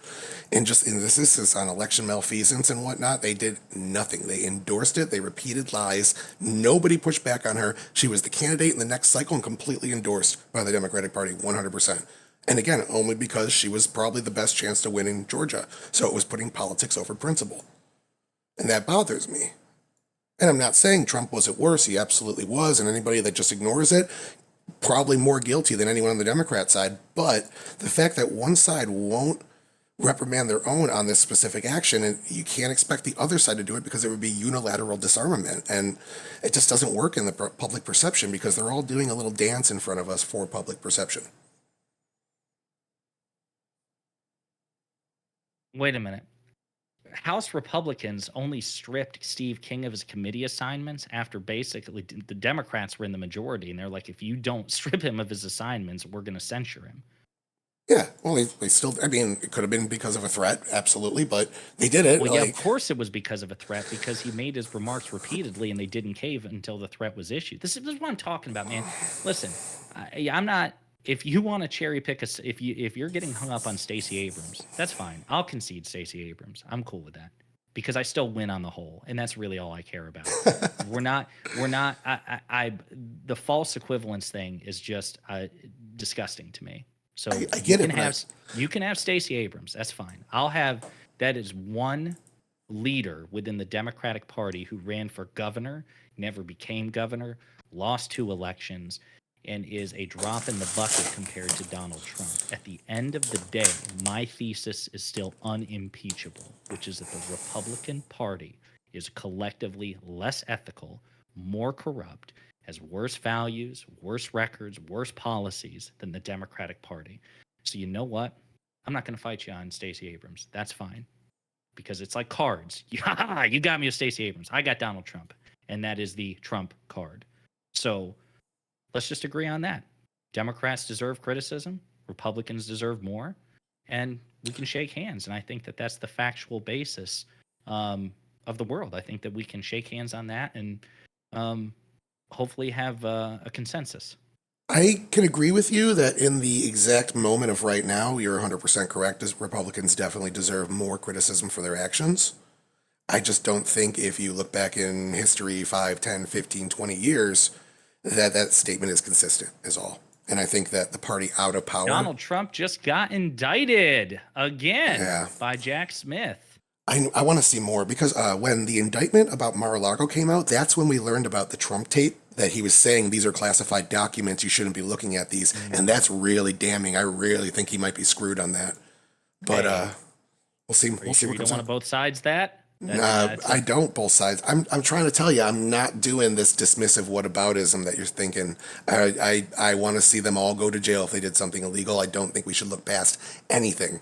in this is on election malfeasance and whatnot, they did nothing. They endorsed it. They repeated lies. Nobody pushed back on her. She was the candidate in the next cycle and completely endorsed by the Democratic Party, 100%. And again, only because she was probably the best chance to win in Georgia. So it was putting politics over principle. And that bothers me. And I'm not saying Trump wasn't worse. He absolutely was. And anybody that just ignores it, probably more guilty than anyone on the Democrat side. But the fact that one side won't reprimand their own on this specific action, and you can't expect the other side to do it because it would be unilateral disarmament, and it just doesn't work in the public perception because they're all doing a little dance in front of us for public perception. Wait a minute. House Republicans only stripped Steve King of his committee assignments after basically the Democrats were in the majority, and they're like, if you don't strip him of his assignments, we're going to censure him. Yeah, well, they still, I mean, it could have been because of a threat, absolutely, but they did it. Well, yeah, of course it was because of a threat, because he made his remarks repeatedly and they didn't cave until the threat was issued. This is what I'm talking about, man. Listen, I'm not. If you want to cherry pick us, if you're getting hung up on Stacey Abrams, that's fine. I'll concede Stacey Abrams. I'm cool with that because I still win on the whole, and that's really all I care about. we're not. The false equivalence thing is just disgusting to me. So I get it. You can have Stacey Abrams. That's fine. I'll have. That is one leader within the Democratic Party who ran for governor, never became governor, lost 2 elections, and is a drop in the bucket compared to Donald Trump. At the end of the day, my thesis is still unimpeachable, which is that the Republican Party is collectively less ethical, more corrupt, has worse values, worse records, worse policies than the Democratic Party. So you know what? I'm not going to fight you on Stacey Abrams. That's fine. Because it's like cards. You got me with Stacey Abrams. I got Donald Trump. And that is the Trump card. So let's just agree on that. Democrats deserve criticism. Republicans deserve more. And we can shake hands. And I think that that's the factual basis of the world. I think that we can shake hands on that and hopefully have a consensus. I can agree with you that in the exact moment of right now, you're 100% correct. As Republicans definitely deserve more criticism for their actions. I just don't think if you look back in history 5, 10, 15, 20 years, that that statement is consistent is all. And I think that the party out of power... Donald Trump just got indicted again by Jack Smith. I want to see more because when the indictment about Mar-a-Lago came out, that's when we learned about the Trump tape, that he was saying these are classified documents, you shouldn't be looking at these. And that's really damning. I really think he might be screwed on that. But we'll see. We'll see what what don't comes want out. to both sides that? I don't both sides. I'm trying to tell you, I'm not doing this dismissive whataboutism that you're thinking. I want to see them all go to jail if they did something illegal. I don't think we should look past anything.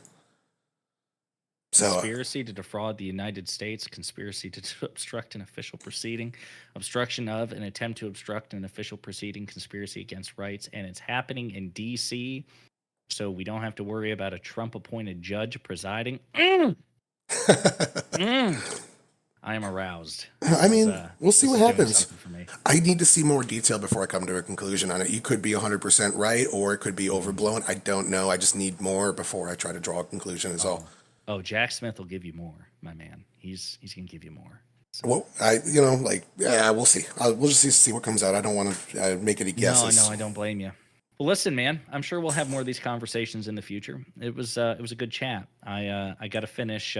So, conspiracy to defraud the United States, conspiracy to obstruct an official proceeding, obstruction of an attempt to obstruct an official proceeding, conspiracy against rights, and it's happening in D.C., so we don't have to worry about a Trump-appointed judge presiding. I am aroused. I mean, we'll see what happens. I need to see more detail before I come to a conclusion on it. You could be 100% right, or it could be overblown. I don't know. I just need more before I try to draw a conclusion is all. Oh, Jack Smith will give you more, my man. He's gonna give you more. So. Well, we'll see. We'll just see what comes out. I don't want to make any guesses. No, I don't blame you. Well, listen, man. I'm sure we'll have more of these conversations in the future. It was a good chat. I got to finish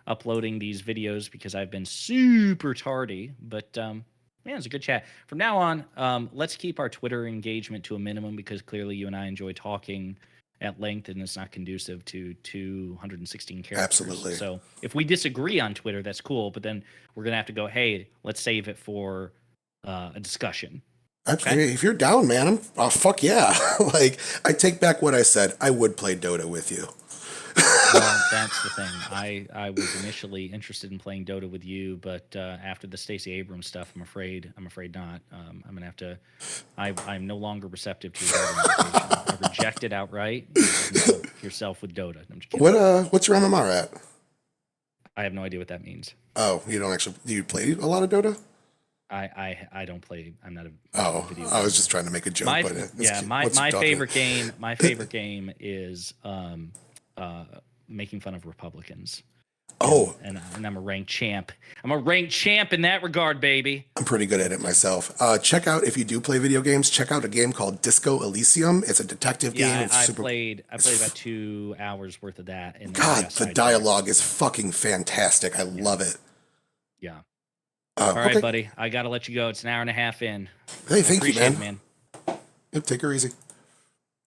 uploading these videos because I've been super tardy, but man, it's a good chat. From now on, let's keep our Twitter engagement to a minimum because clearly you and I enjoy talking at length, and it's not conducive to 216 characters. Absolutely. So if we disagree on Twitter, that's cool, but then we're going to have to go, hey, let's save it for a discussion. Okay. If you're down, man, fuck yeah. Like, I take back what I said. I would play Dota with you. Well, that's the thing. I was initially interested in playing Dota with you, but after the Stacey Abrams stuff, I'm afraid not. I'm gonna have to. I'm no longer receptive to your Dota invitation. I reject it outright. You can help yourself with Dota. I'm just kidding. What's your MMR at? I have no idea what that means. Oh, you don't actually? Do you play a lot of Dota? I don't play. I'm not a. Video I was just trying to make a joke. My favorite game. My favorite game is making fun of Republicans. Oh, and I'm a ranked champ. I'm a ranked champ in that regard, baby. I'm pretty good at it myself. Check out, if you do play video games, check out a game called Disco Elysium. It's a detective game. I played about 2 hours worth of that. And God, the dialogue is fucking fantastic. I love it. Yeah. All right, buddy. I got to let you go. It's an hour and a half in. Hey, thank you, man. Man. Yep, take her easy.